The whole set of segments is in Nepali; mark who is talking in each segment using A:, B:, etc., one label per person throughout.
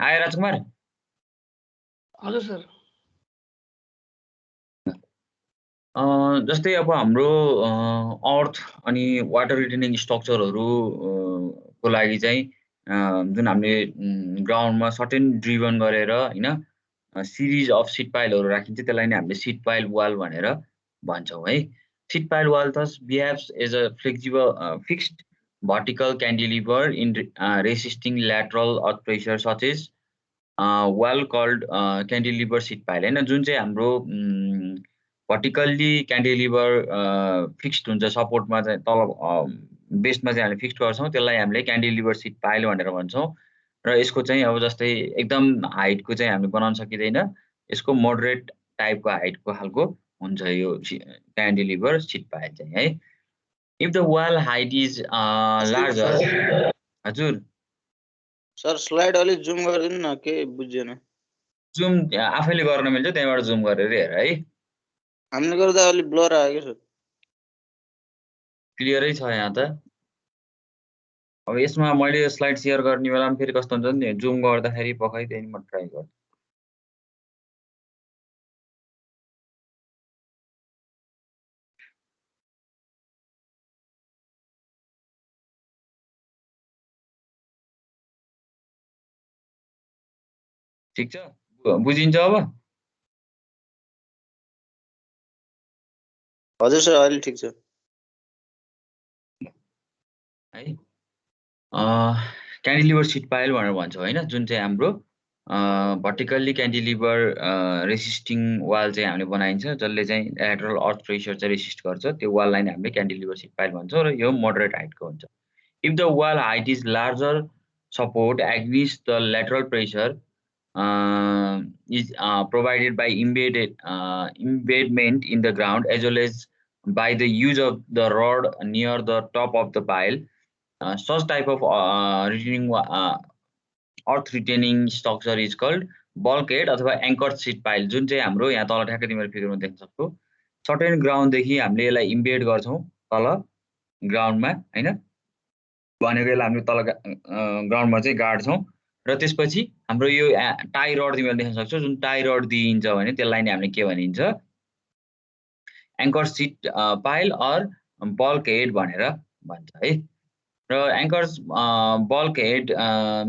A: हाय राजकुमार।
B: हजुर सर।
A: जस्तै अब हाम्रो अर्थ अनि वाटर रिटेनिङ स्ट्रक्चरहरू को लागि चाहिँ जुन हामीले ग्राउन्डमा सर्टेन ड्रिभन गरेर होइन सिरिज अफ सिट पाइलहरू राखिन्छ त्यसलाई नै हामीले सिट पाइल वाल भनेर भन्छौँ है। Sheet pile wall thus behaves as a flexible fixed vertical cantilever in resisting lateral earth pressure such as wall called cantilever sheet pile होइन, जुन चाहिँ हाम्रो भर्टिकल्ली क्यान्टिलिभर फिक्स्ड हुन्छ सपोर्टमा चाहिँ तल बेसमा चाहिँ हामीले फिक्स्ड गर्छौँ, त्यसलाई हामीले क्यान्टिलिभर सिट पाइल भनेर भन्छौँ। र यसको चाहिँ अब जस्तै एकदम हाइटको चाहिँ हामीले बनाउन सकिँदैन, यसको मोडरेट टाइपको हाइटको खालको हुन्छ यो क्यान्टिलिभर सिट पाइल चाहिँ है। If the wall height is larger. हजुर
C: सर स्लाइड अलि जुम गरिदिनु न, के बुझेन।
A: जुम आफैले गर्न मिल्छ, त्यहाँबाट जुम गरेर हेर है।
C: हामीले गर्दा अलि ब्लर आयो के सर।
A: क्लियरै छ यहाँ त। अब यसमा मैले स्लाइड सेयर गर्ने बेलामा फेरि कस्तो हुन्छ नि, जुम गर्दाखेरि पखाइ त्यही म ट्राई गर्छु। ठिक छ, बुझिन्छ अब?
C: हजुर सर, अहिले ठिक छ
A: है। क्यान्टिलिभर सिट पाइल भनेर भन्छौँ होइन, जुन चाहिँ हाम्रो भर्टिकल्ली क्यान्टिलिभर रेसिस्टिङ वाल चाहिँ हामीले बनाइन्छ, जसले चाहिँ ल्याटरल अर्थ प्रेसर चाहिँ रेसिस्ट गर्छ, त्यो वाललाई नै हामीले क्यान्टिलिभर सिट पाइल भन्छौँ र यो मोडरेट हाइटको हुन्छ। If the wall height is larger support against the lateral pressure is provided by embedment in the ground as well as by the use of the rod near the top of the pile. Such type of earth retaining structure is called bulkhead अथवा anchored sheet pile, जुन चाहिँ हाम्रो यहाँ तल ठ्याक्कै तिमीले फिगरमा देख्न सक्छौ। सर्टेन ग्राउन्डदेखि हामीले यसलाई इम्बेड गर्छौँ तल ग्राउन्डमा होइन, भनेको यसलाई हामीले तल ग्राउन्डमा चाहिँ गाड्छौँ र त्यसपछि हाम्रो यो टाई रड तिमीले देख्न सक्छौ, जुन टाई रड दिइन्छ भने त्यसलाई नै हामीले के भनिन्छ, anchor sheet pile or bulkhead भनेर भन्छ है। र एङ्कर्स बल्क हेड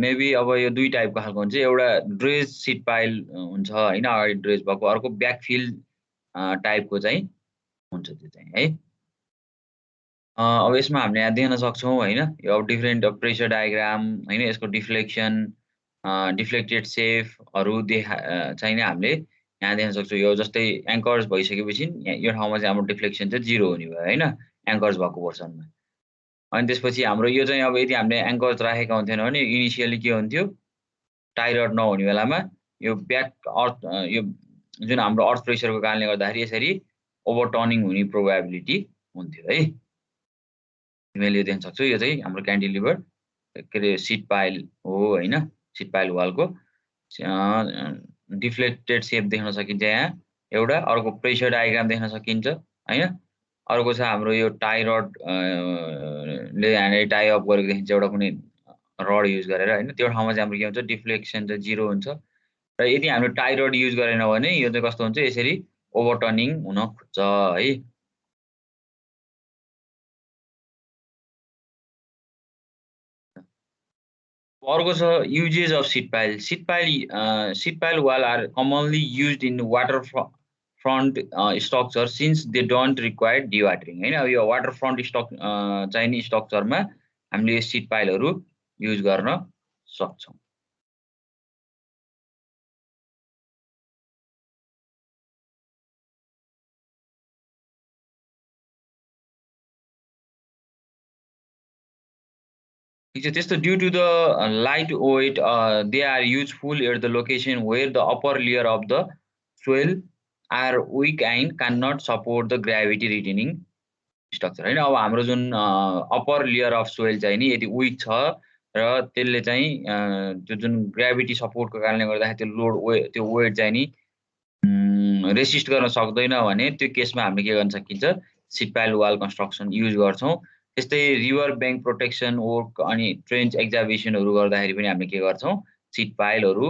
A: मेबी अब यो दुई टाइपको खालको हुन्छ, एउटा ड्रेज सिट पाइल हुन्छ होइन, अगाडि ड्रेज भएको, अर्को ब्याकफिल टाइपको चाहिँ हुन्छ त्यो चाहिँ है। अब यसमा हामीले यहाँ देख्न सक्छौँ होइन, यो अब डिफ्रेन्ट प्रेसर डायग्राम होइन, यसको डिफ्लेक्सन डिफ्लेक्टेड सेपहरू चाहिँ नै हामीले यहाँ देख्न सक्छौँ। यो जस्तै एङ्कर्स भइसकेपछि यो ठाउँमा चाहिँ हाम्रो डिफ्लेक्सन चाहिँ 0 हुने भयो होइन, एङ्कर्स भएको पोर्सनमा। अनि त्यसपछि हाम्रो यो चाहिँ अब यदि हामीले एङ्कर्स राखेका हुन्थेन भने इनिसियली के हुन्थ्यो, टाई रड नहुने बेलामा यो ब्याक अर्थ यो जुन हाम्रो अर्थ प्रेसरको कारणले गर्दाखेरि यसरी ओभरटर्निङ हुने प्रोबेबिलिटी हुन्थ्यो है। तिमीले यो देख्न सक्छौ, यो चाहिँ हाम्रो क्यान्टिलिभर के अरे सिट पाइल हो होइन, सिट पाइल वालको डिफ्लेक्टेड सेप देख्न सकिन्छ यहाँ एउटा, अर्को प्रेसर डायग्राम देख्न सकिन्छ होइन, अर्को छ हाम्रो यो टाई रड ले हामीले टाई अप गरेको देखिन्छ एउटा कुनै रड युज गरेर होइन, त्यो ठाउँमा चाहिँ हाम्रो के हुन्छ, डिफ्लेक्सन चाहिँ 0 हुन्छ। र यदि हामीले टाई रड युज गरेन भने यो चाहिँ कस्तो हुन्छ, यसरी ओभरटर्निङ हुन खोज्छ है। अर्को छ uses of sheet pile. Sheet pile wall are commonly used in water front structure since they don't require dewatering होइन। अब यो वाटर फ्रन्ट चाहिने स्ट्रक्चरमा हामीले यो सिट पाइलहरू युज गर्न सक्छौँ। ठिक छ, त्यस्तो due to the light weight they are useful at the location where the upper layer of the soil are weak and can not support the gravity retaining structure होइन। अब हाम्रो जुन अप्पर लेयर अफ सोइल चाहिँ नि यदि विक छ र त्यसले चाहिँ त्यो जुन ग्राभिटी सपोर्टको कारणले गर्दाखेरि त्यो वेट चाहिँ नि रेसिस्ट गर्न सक्दैन भने त्यो केसमा हामीले के गर्न सकिन्छ, sheet pile wall construction use गर्छौँ। त्यस्तै रिभर ब्याङ्क प्रोटेक्सन वर्क अनि ट्रेन्च एक्जाभिएसनहरू गर्दाखेरि पनि हामीले के गर्छौँ, सिट पाइलहरु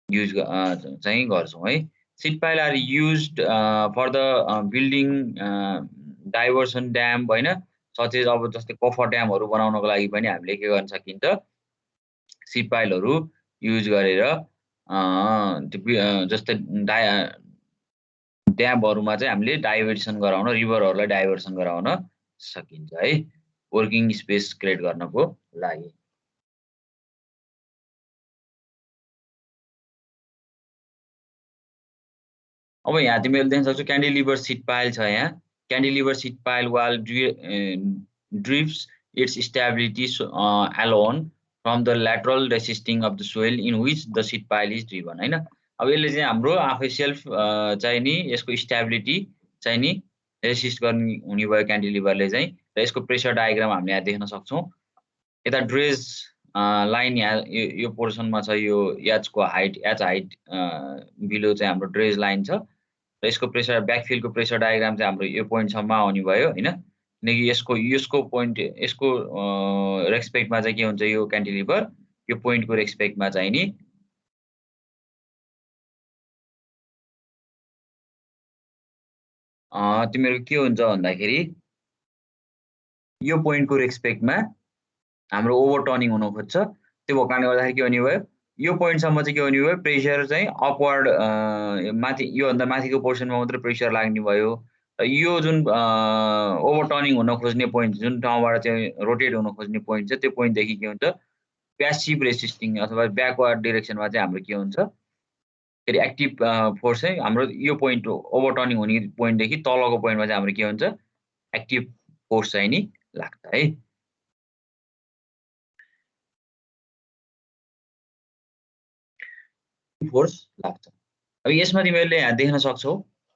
A: युज चाहिँ गर्छौं है। Sheet pile are used for the building diversion dam हैन, सचेज अब जस्तै कफर ड्यामहरु बनाउनको लागि पनि हामीले के गर्न सकिन्छ, सिट पाइलहरु युज गरेर जस्तै ड्यामहरुमा चाहिँ हामीले डाइभर्सन गराउन, रिभरहरुलाई डाइभर्सन गराउन सकिन्छ है, वर्किङ स्पेस क्रिएट गर्नको लागि। अब यहाँ तिमीले देख्न सक्छौ क्यान्टिलिभर सिट पाइल छ यहाँ। Cantilever sheet pile wall drifts its stability alone from the lateral resisting of the soil in which the sheet pile is driven हैन। अब यसले चाहिँ हाम्रो आफै सेल्फ चाहिँ नि यसको स्टेबिलिटी चाहिँ नि रेसिस्ट गर्ने हुने भयो क्यान्टिलिभरले चाहिँ, र यसको प्रेसर डायग्राम हामीले यहाँ देख्न सक्छौं। यता ड्रेज लाइन यहाँ यो पोर्सनमा छ, यो एचको हाइट, एच हाइट बिलो चाहिँ हाम्रो ड्रेज लाइन छ, र यसको प्रेसर ब्याकफिलको प्रेसर डायग्राम चाहिँ हाम्रो यो पोइन्टसम्म आउने भयो हैन। किनकि यसको पोइन्ट यसको रेस्पेक्टमा चाहिँ के हुन्छ, यो क्यान्टिलिभर यो पोइन्टको रेस्पेक्टमा चाहिँ नि तिमीहरुको के हुन्छ भन्दाखेरि यो पोइन्टको रेस्पेक्टमा हाम्रो ओभर टर्निङ हुन खोज्छ। त्यो भएको कारणले गर्दाखेरि के हुने भयो, यो पोइन्टसम्म चाहिँ के हुने भयो, प्रेसर चाहिँ अपवर्ड माथि योभन्दा माथिको पोर्सनमा मात्र प्रेसर लाग्ने भयो। र यो जुन ओभर टर्निङ हुन खोज्ने पोइन्ट, जुन ठाउँबाट चाहिँ रोटेट हुन खोज्ने पोइन्ट छ, त्यो पोइन्टदेखि के हुन्छ, प्यासिभ रेसिस्टिङ अथवा ब्याकवर्ड डिरेक्सनमा चाहिँ हाम्रो के हुन्छ, फेरि एक्टिभ फोर्स चाहिँ हाम्रो यो पोइन्ट ओभर टर्निङ हुने पोइन्टदेखि तलको पोइन्टमा चाहिँ हाम्रो के हुन्छ, एक्टिभ फोर्स चाहिँ नि लाग्छ है। फोर्स लाग्छ। अब यसमा तिमीहरूले यहाँ देख्न सक्छौ,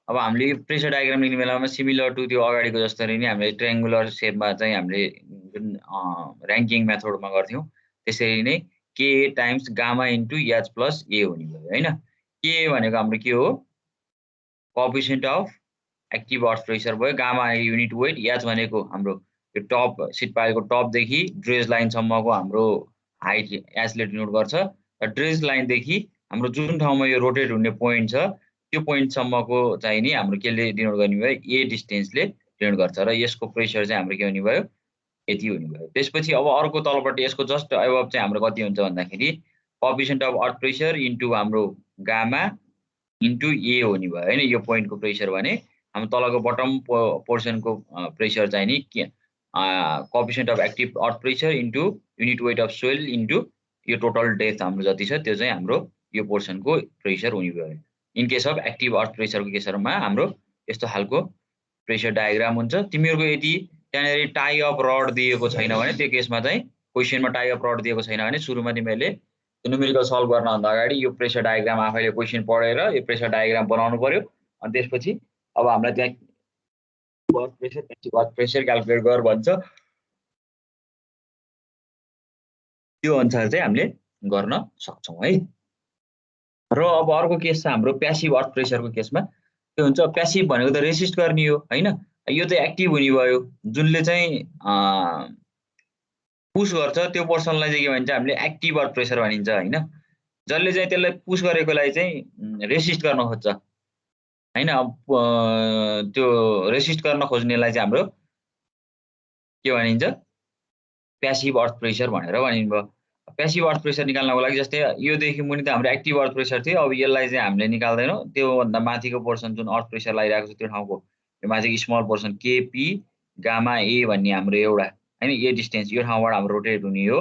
A: अब हामीले यो प्रेसर डायग्राम लेख्ने बेलामा सिमिलर टु त्यो अगाडिको जस्तै नै हामीले ट्रायंगुलर शेपमा चाहिँ हामीले जुन र्याङ्किङ मेथडमा गर्थ्यौं त्यसरी नै के times gamma into h plus a हुने भयो हैन। के भनेको हाम्रो के हो, coefficient of active earth pressure भयो, गामा युनिट वेट, एच भनेको हाम्रो यो टप सिट पाइलको टपदेखि ड्रेज लाइनसम्मको हाम्रो हाइट एचले डिनोट गर्छ, र ड्रेज लाइनदेखि हाम्रो जुन ठाउँमा यो रोटेट हुने पोइन्ट छ त्यो पोइन्टसम्मको चाहिँ नि हाम्रो केले डिनोट गर्ने भयो, ए डिस्टेन्सले डिनोट गर्छ, र यसको प्रेसर चाहिँ हाम्रो के हुने भयो, यति हुने भयो। त्यसपछि अब अर्को तलपट्टि यसको जस्ट अबभ चाहिँ हाम्रो कति हुन्छ भन्दाखेरि coefficient of earth pressure into हाम्रो गामा इन्टु ए हुने भयो हैन। यो पोइन्टको प्रेसर भने हाम्रो तलको बटम पोर्सनको प्रेसर चाहिँ नि coefficient of active earth pressure into unit weight of soil into यो टोटल डेप्थ हाम्रो जति छ त्यो चाहिँ हाम्रो यो पोर्सनको प्रेसर हुने भयो। इन केस अफ एक्टिभ अर्थ प्रेसरको केसमा हाम्रो यस्तो खालको प्रेसर डायग्राम हुन्छ। तिमीहरुको यदि त्यहाँनेरि टाई अप रड दिएको छैन भने त्यो केसमा चाहिँ क्वेशनमा टाई अप रड दिएको छैन भने सुरुमा तिमीले न्युमेरिकल सल्भ गर्न भन्दा अगाडि यो प्रेसर डायग्राम आफैले क्वेशन पढेर यो प्रेसर डायग्राम बनाउनु पर्यो, अनि त्यसपछि अब हामीलाई त्यहाँ वर्क प्रेसर क्याल्कुलेट गर भन्छ, त्यो अनुसार चाहिँ हामीले गर्न सक्छौं है। र अब अर्को केस छ हाम्रो प्यासिभ अर्थ प्रेसरको केसमा के हुन्छ, प्यासिभ भनेको त रेसिस्ट गर्ने हो हैन, यो चाहिँ एक्टिभ हुने भयो, जुनले चाहिँ पुश गर्छ त्यो पर्सनलाई चाहिँ के भन्छ, हामीले एक्टिभ अर्थ प्रेसर भनिन्छ हैन। जसले चाहिँ त्यसलाई पुश गरेकोलाई चाहिँ रेसिस्ट गर्न खोज्छ हैन, त्यो रेसिस्ट गर्न खोज्नेलाई चाहिँ हाम्रो के भनिन्छ, प्यासिभ अर्थ प्रेसर भनेर भनिन्छ। प्यासिभ अर्थ प्रेसर निकाल्नको लागि जस्तै योदेखि मुनि त हाम्रो एक्टिभ अर्थ प्रेसर थियो, अब यसलाई चाहिँ हामीले निकाल्दैनौं, त्यो भन्दा माथिको पोर्सन जुन अर्थ प्रेसर लागिरहेको छ त्यो ठाउँको यो माथिको स्मल पोर्सन केपी गामा ए भन्ने हाम्रो एउटा हैन, ए डिस्टेन्स यो ठाउँबाट हाम्रो रोटेट हुने हो,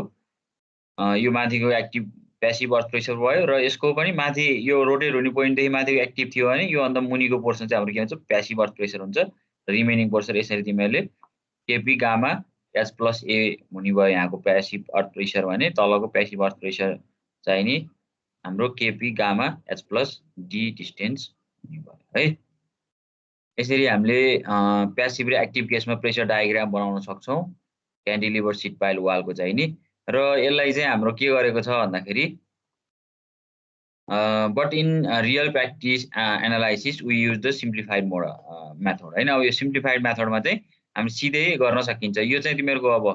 A: यो माथिको एक्टिभ प्यासिभ अर्थ प्रेसर भयो, र यसको पनि माथि यो रोटेट हुने पोइन्टदेखि माथिको एक्टिभ थियो भने यो अन्त मुनिको पोर्सन चाहिँ हाम्रो के हुन्छ, प्यासिभ अर्थ प्रेसर हुन्छ। रिमेनिङ पोर्सन यसरी तिमीहरूले KP gamma H plus a हुने भयो यहाँको प्यासिभ अर्थ प्रेसर भने, तलको प्यासिभ अर्थ प्रेसर चाहिँ नि हाम्रो KP gamma H plus D distance हुने भयो है। यसरी हामीले प्यासिभ र एक्टिभ केसमा प्रेसर डायग्राम बनाउन सक्छौं क्यान्टिलिभर सिट पाइल वालको चाहिँ नि। र यसलाई चाहिँ हाम्रो के गरेको छ भन्दाखेरि but in real practice analysis we use the simplified method हैन। अब यो सिम्प्लिफाइड मेथडमा चाहिँ हामी सिधै गर्न सकिन्छ। यो चाहिँ तिमीहरुको अब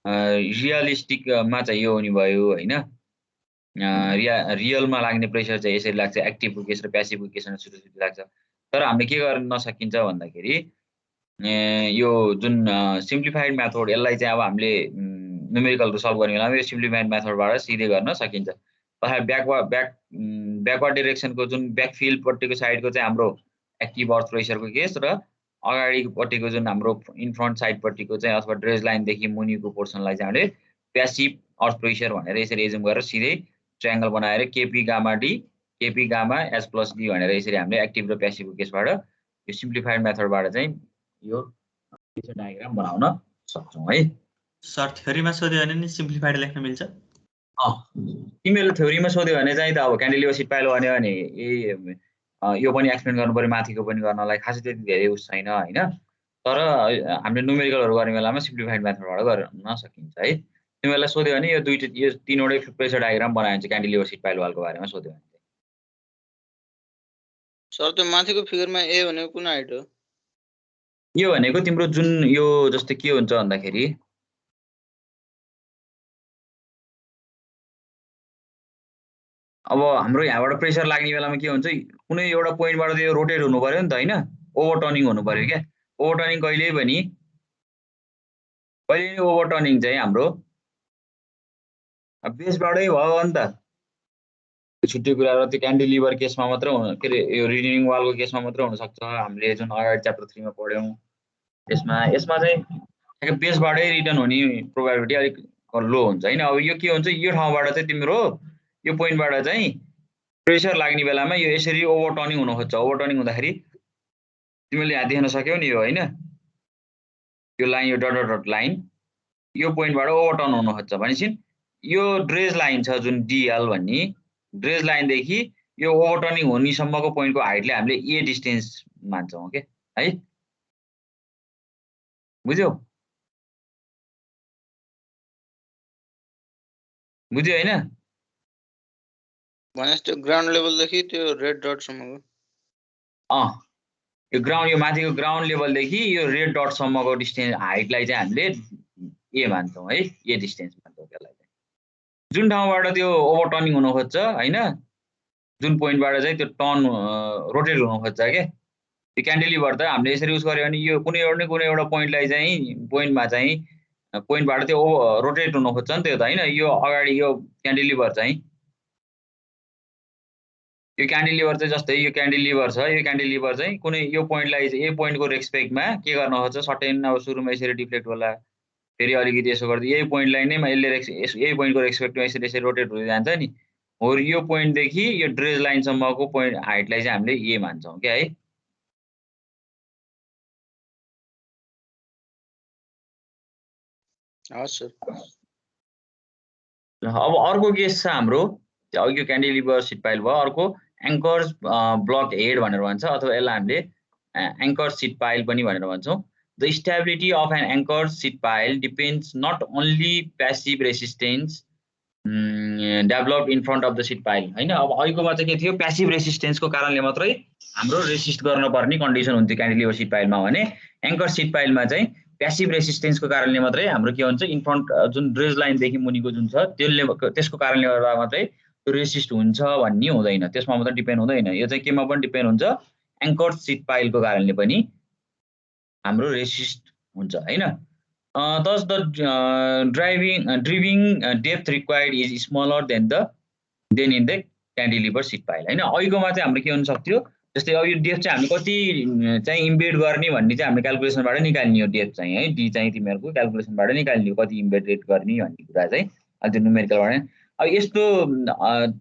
A: रियलिस्टिकमा चाहिँ यो हुने भयो हैन। रियलमा लाग्ने प्रेसर चाहिँ यसरी लाग्छ, एक्टिभको केस र प्यासिभको केसमा छुट्टी लाग्छ। तर हामीले के गर्न सकिन्छ भन्दाखेरि यो जुन सिम्प्लिफाइड मेथड यसलाई चाहिँ अब हामीले न्युमेरिकलहरु सल्भ गर्ने बेलामा यो सिम्प्लिफाइड मेथडबाट सिधै गर्न सकिन्छ। ब्याकवर्ड डाइरेक्सनको जुन ब्याकफिल्डपट्टिको साइडको चाहिँ हाम्रो एक्टिभ अर्थ प्रेसरको केस र अगाडिपट्टिको जुन हाम्रो इन फ्रन्ट साइडपट्टिको चाहिँ अथवा ड्रेज लाइनदेखि मुनिको पोर्सनलाई चाहिँ हामीले प्यासिभ अर्थ प्रेसर भनेर यसरी एजुम गरेर सिधै ट्रायंगल बनाएर KP gamma D KP gamma S plus D भनेर यसरी हामीले एक्टिभ र प्यासिभको केसबाट यो सिम्प्लिफाइड मेथडबाट चाहिँ यो प्रेसर डायग्राम बनाउन सक्छौं है।
D: सर थ्योरीमा सोध्यो भने नि सिम्प्लिफाइड लेख्न मिल्छ?
A: तिमीहरूले थ्योरीमा सोध्यो भने चाहिँ त अब क्यान्टिलिभर सिट पाइल भन्यो भने यो पनि एक्सप्लेन गर्नु पर्यो, माथिको पनि गर्नलाई खासै त्यति धेरै उस छैन हैन। तर हामीले न्युमेरिकलहरु गर्ने बेलामा सिम्प्लिफाइड मेथडबाट गर्न सकिन्छ है। तिमीहरूलाई सोध्यो भने यो तीनवटै प्रेसर डायग्राम बनायो भने चाहिँ क्यान्टिलिभर सिट पाइल वालको बारेमा सोध्यो भने
C: सर त्यो माथिको फिगरमा ए भनेको कुन हाइट हो?
A: यो भनेको तिम्रो जुन यो जस्तै के हुन्छ भन्दाखेरि अब हाम्रो यहाँबाट प्रेसर लाग्ने बेलामा के हुन्छ, कुनै एउटा पोइन्टबाट त यो रोटेट हुनु पर्यो नि त हैन, ओभरटर्निङ हुनु पर्यो क्या। ओभरटर्निङ कहिले पनि ओभरटर्निङ चाहिँ हाम्रो बेसबाटै भयो नि त। छुट्टै कुरा र त्यो क्यान्टिलिभर केसमा मात्र के अरे यो रिटेनिङ वालको केसमा मात्र हुन सक्छ। हामीले जुन अगाडि च्याप्टर 3 मा पढ्यौं यसमा चाहिँ बेसबाटै रिटर्न हुने प्रोबेबिलिटी अलिक लो हुन्छ हैन। अब यो के हुन्छ, यो ठाउँबाट चाहिँ तिम्रो यो पोइन्टबाट चाहिँ प्रेसर लाग्ने बेलामा यो यसरी ओभरटर्निङ हुन खोज्छ। ओभरटर्निङ हुँदाखेरि तिमीले यहाँ देख्न सक्यौ नि यो हैन, यो लाइन यो डट डट लाइन यो पोइन्टबाट ओभरटर्न हुन खोज्छ भनेपछि यो ड्रेज लाइन छ जुन डीएल भन्ने ड्रेज लाइनदेखि यो ओभरटर्निङ हुनेसम्मको पोइन्टको हाइटले हामीले ए डिस्टेन्स मान्छौं के है। बुझ्यौ हैन?
C: भनेपछि त्यो ग्राउन्ड लेभलदेखि त्यो रेड डट सम्मको
A: यो ग्राउन्ड यो माथिको ग्राउन्ड लेभलदेखि यो रेड डट सम्मको डिस्टेन्स हाइटलाई चाहिँ हामीले ए मान्छौं है, ए डिस्टेन्स मान्छौं त्यसलाई चाहिँ। जुन ठाउँबाट त्यो ओभरटर्निङ हुन खोज्छ हैन, जुन पोइन्टबाट चाहिँ त्यो टर्न रोटेट हुन खोज्छ के, त्यो क्यान्टिलिभर त हामीले यसरी युज गर्यो भने यो कुनै एउटा पोइन्टलाई चाहिँ पोइन्टबाट त्यो रोटेट हुन खोज्छ नि त्यो त हैन। यो अगाडि यो क्यान्टिलिभर चाहिँ जस्तै यो क्यान्टिलिभर छ, यो क्यान्टिलिभर चाहिँ कुनै यो पोइन्टलाई चाहिँ ए पोइन्टको रेस्पेक्टमा के गर्न खोज्छ, सर्टेन अब सुरुमा यसरी डिफ्लेक्ट होला, फेरि अलिकति यसो गर्दै यही पोइन्टलाई नै यही पोइन्टको रेस्पेक्टमा यसरी रोटेट हुँदै जान्छ नि। हो यो पोइन्टदेखि यो ड्रेज लाइनसम्मको पोइन्ट हाइटलाई चाहिँ हामीले ए मान्छौं क्या है। अब अर्को केस छ हाम्रो यो क्यान्टिलिभर सिट पाइल भयो, अर्को एङ्कर्स ब्लक हेड भनेर भन्छ अथवा यसलाई हामीले एङ्कर सिट पाइल पनि भनेर भन्छौं। The stability of an anchor sheet pile depends not only passive resistance developed in front of the sheet pile हैन। अब अहिलेकोमा चाहिँ के थियो, प्यासिभ रेसिस्टेन्सको कारणले मात्रै हाम्रो रेसिस्ट गर्न पर्ने कन्डिसन हुन्थ्यो क्यान्टिलिभर सिट पाइलमा, भने एङ्कर सिट पाइलमा चाहिँ प्यासिभ रेसिस्टेन्सको कारणले मात्रै हाम्रो के हुन्छ, इन फ्रन्ट जुन ड्रेज लाइनदेखि मुनिको जुन छ त्यसको कारणले गर्दा मात्रै त्यो रेसिस्ट हुन्छ भन्ने हुँदैन, त्यसमा मात्रै डिपेन्ड हुँदैन। यो चाहिँ केमा पनि डिपेन्ड हुन्छ, एङ्कर सिट पाइलको कारणले पनि हाम्रो रेसिस्ट हुन्छ हैन। thus the driving depth required is smaller than in the cantilever seat pile हैन। अहिलेकोमा चाहिँ हाम्रो के हुन सक्थ्यो, जस्तै अब यो डेप्थ चाहिँ हामी कति चाहिँ इम्बेड गर्ने भन्ने चाहिँ हामीले क्याल्कुलेसनबाट निकाल्ने हो। डेप्थ चाहिँ है डी चाहिँ तिमीहरूको क्याल्कुलेसनबाट निकाल्ने हो, कति इम्बेडेड गर्ने भन्ने कुरा चाहिँ अहिले त्यो न्युमेरिकलबाट। अब यस्तो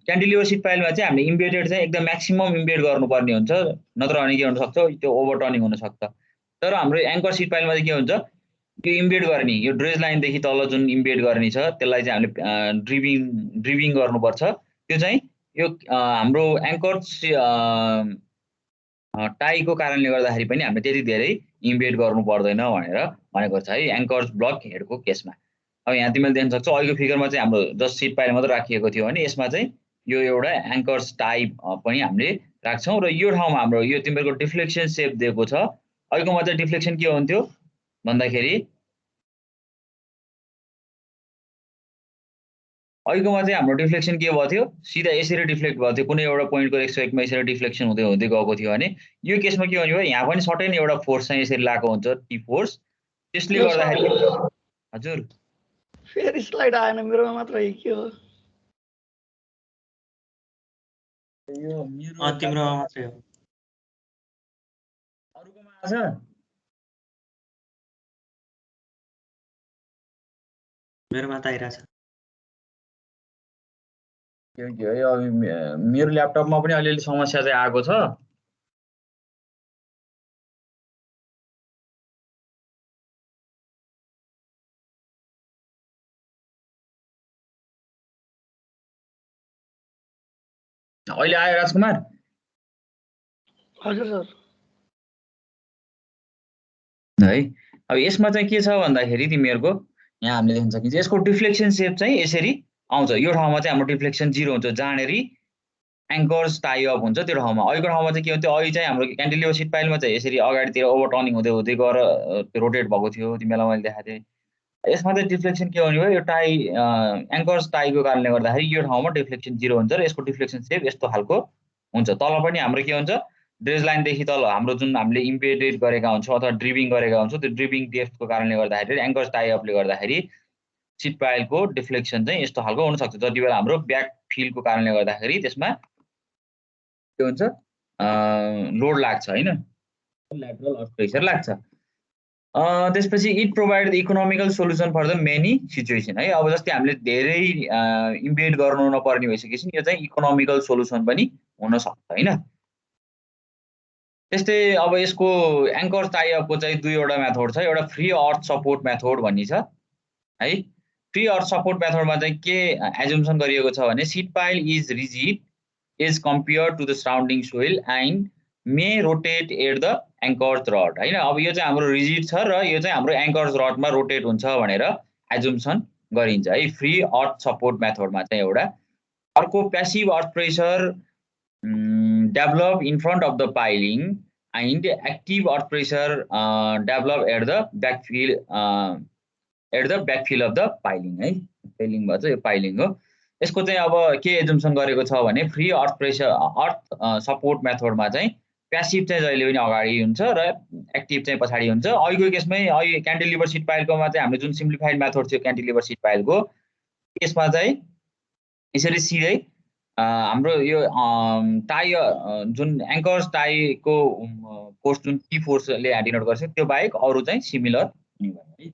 A: क्यान्टिलिभर सिट पाइलमा चाहिँ हामीले इम्बेडेड चाहिँ एकदम म्याक्सिमम इम्बेड गर्नुपर्ने हुन्छ, नत्र भने के हुन सक्छ, त्यो ओभरटर्निङ हुन सक्छ। तर हाम्रो एङ्कर सिट पाइलमा चाहिँ के हुन्छ, यो इम्बेड गर्ने यो ड्रेज लाइनदेखि तल जुन इम्बेड गर्ने छ त्यसलाई चाहिँ हामीले ड्रिभिङ गर्नुपर्छ। त्यो चाहिँ यो हाम्रो एङ्कर टाईको कारणले गर्दाखेरि पनि हामीले त्यति धेरै इम्बेड गर्नु पर्दैन भनेर भनेको छ है एङ्कर्स ब्लक हेडको केसमा। अब यहाँ तिमीले देख्न सक्छौ अहिलेको फिगरमा चाहिँ हाम्रो जस्ट सिट पाइल मात्र राखिएको थियो भने यसमा चाहिँ यो एउटा एङ्कर्स टाई पनि हामीले राख्छौँ। र यो ठाउँमा हाम्रो यो तिमीहरूको डिफ्लेक्सन सेप दिएको छ। अहिलेकोमा चाहिँ डिफ्लेक्सन के हुन्थ्यो भन्दाखेरि अहिलेकोमा चाहिँ हाम्रो डिफ्लेक्सन के भयो थियो सिधा यसरी डिफ्लेक्ट भयो थियो कुनै एउटा पोइन्टको 101 मा यसरी डिफ्लेक्सन हुँदै हुँदै गएको थियो भने यो केसमा के हुने भयो यहाँ पनि सर्टेन एउटा फोर्स चाहिँ यसरी लागेको हुन्छ टी फोर्स त्यसले
B: यो
A: गर्दाखेरि हजुर
B: फेरि स्लाइड आएन मेरोमा मात्र है के हो
A: यो मेरो
D: तिम्रोमा मात्रै हो
A: अरुकोमा आछ
D: मेरोमा त आइरहेछ
A: के है अब मेरो ल्यापटपमा पनि अलिअलि समस्या चाहिँ आएको छ अहिले आयो राजकुमार
B: हजुर सर
A: है अब यसमा चाहिँ के छ भन्दाखेरि तिमीहरूको यहाँ हामीले देख्न सकिन्छ यसको डिफ्लेक्सन सेप चाहिँ यसरी आउँछ यो ठाउँमा चाहिँ हाम्रो डिफ्लेक्सन 0 हुन्छ जहाँनेरि एङ्कर्स टाई अप हुन्छ त्यो ठाउँमा अहिलेको ठाउँमा चाहिँ के हुन्छ अहिले चाहिँ हाम्रो क्यान्टिलिभर सिट पाइलमा चाहिँ यसरी अगाडितिर ओभर टर्निङ हुँदै हुँदै गएर रोटेट भएको थियो तिमीलाई मैले देखाएको थिएँ यसमा चाहिँ डिफ्लेक्सन के हुने भयो यो टाई एङ्कर्स टाईको कारणले गर्दाखेरि यो ठाउँमा डिफ्लेक्सन 0 हुन्छ र यसको डिफ्लेक्सन सेप यस्तो खालको हुन्छ तल पनि हाम्रो के हुन्छ ड्रेज लाइनदेखि तल हाम्रो जुन हामीले इम्पेडेड गरेका हुन्छौँ अथवा ड्रिबिङ गरेका हुन्छौँ त्यो ड्रिबिङ डेप्थको कारणले गर्दाखेरि एङ्कर्स टाई अपले गर्दाखेरि सिट पाइलको डिफ्लेक्सन चाहिँ यस्तो खालको हुनसक्छ जति बेला हाम्रो ब्याक फिलको कारणले गर्दाखेरि त्यसमा के हुन्छ लोड लाग्छ होइन ल्याटरल अर्थ प्रेसर लाग्छ त्यसपछि it provide the economical solution for the many situation है अब जस्तै हामीले धेरै इम्पेड गर्नु नपर्ने भइसकेपछि यो चाहिँ इकोनोमिकल सोल्युसन पनि हुनसक्छ होइन त्यस्तै अब यसको एङ्कर टाई अपको चाहिँ दुईवटा मेथड छ एउटा फ्री अर्थ सपोर्ट मेथड भन्ने छ है फ्री अर्थ सपोर्ट मेथडमा चाहिँ के एजुम्सन गरिएको छ भने sheet pile is rigid as compare to the surrounding soil and may rotate at the anchors rod होइन अब यो चाहिँ हाम्रो रिजिड छ र यो चाहिँ हाम्रो एङ्कर्स रडमा रोटेट हुन्छ भनेर एजुम्सन गरिन्छ है फ्री अर्थ सपोर्ट मेथडमा चाहिँ एउटा अर्को passive earth pressure develop in front of the piling and active earth pressure develop at the backfill of the piling है piling भन्छ यो piling हो यसको चाहिँ अब के एजुम्सन गरेको छ भने फ्री अर्थ प्रेसर अर्थ सपोर्ट मेथडमा चाहिँ प्यासिभ चाहिँ जहिले पनि अगाडि हुन्छ र एक्टिभ चाहिँ पछाडि हुन्छ अहिलेको केसमै अहिले क्यान्टिलिभर सिट पाइलकोमा चाहिँ हामीले जुन सिम्प्लिफाइड मेथड थियो क्यान्टिलिभर सिट पाइलको यसमा चाहिँ यसरी सिधै हाम्रो यो टाई जुन एङ्कर्स टाईको फोर्स जुन टी फोर्सले डिनोट गर्छ त्यो बाहेक अरू चाहिँ सिमिलर हुने भयो है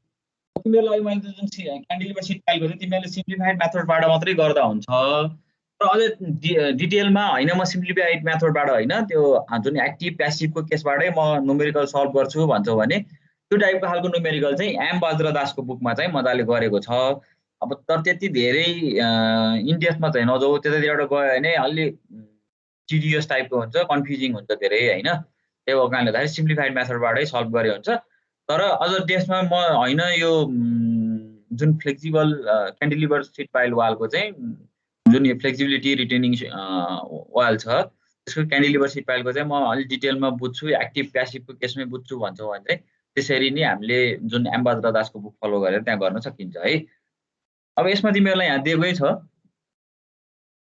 A: तिमीहरूलाई मैले जुन क्यान्टिलिभर सिट पाइलको चाहिँ तिमीहरूले सिम्प्लिफाइड मेथडबाट मात्रै गर्दा हुन्छ र अझै डिटेलमा होइन म सिम्प्लिफाइड मेथडबाट होइन त्यो जुन एक्टिभ प्यासिभको केसबाटै म न्युमेरिकल सल्भ गर्छु भन्छौ भने त्यो टाइपको खालको न्युमेरिकल चाहिँ एम बज्रदासको बुकमा चाहिँ मजाले गरेको छ अब तर त्यति धेरै इन्डेप्थमा चाहिँ नजाऊ त्यतातिरबाट गयो भने अलि टिडियस टाइपको हुन्छ कन्फ्युजिङ हुन्छ धेरै होइन त्यही भएको कारणले गर्दाखेरि सिम्प्लिफाइड मेथडबाटै सल्भ गरे हुन्छ तर अझ त्यसमा म होइन यो जुन फ्लेक्सिबल क्यान्टिलिभर सिट पाइल वालको चाहिँ जुन यो फ्लेक्सिबिलिटी रिटेनिङ वाल छ त्यसको क्यान्टिलिभर सिट पाइलको चाहिँ म अलिक डिटेलमा बुझ्छु एक्टिभ प्यासिभको केसमै बुझ्छु भन्छौँ भने चाहिँ त्यसरी नै हामीले जुन एम बज्रदासको बुक फलो गरेर त्यहाँ गर्न सकिन्छ है अब यसमा तिमीहरूलाई यहाँ दिएकै छ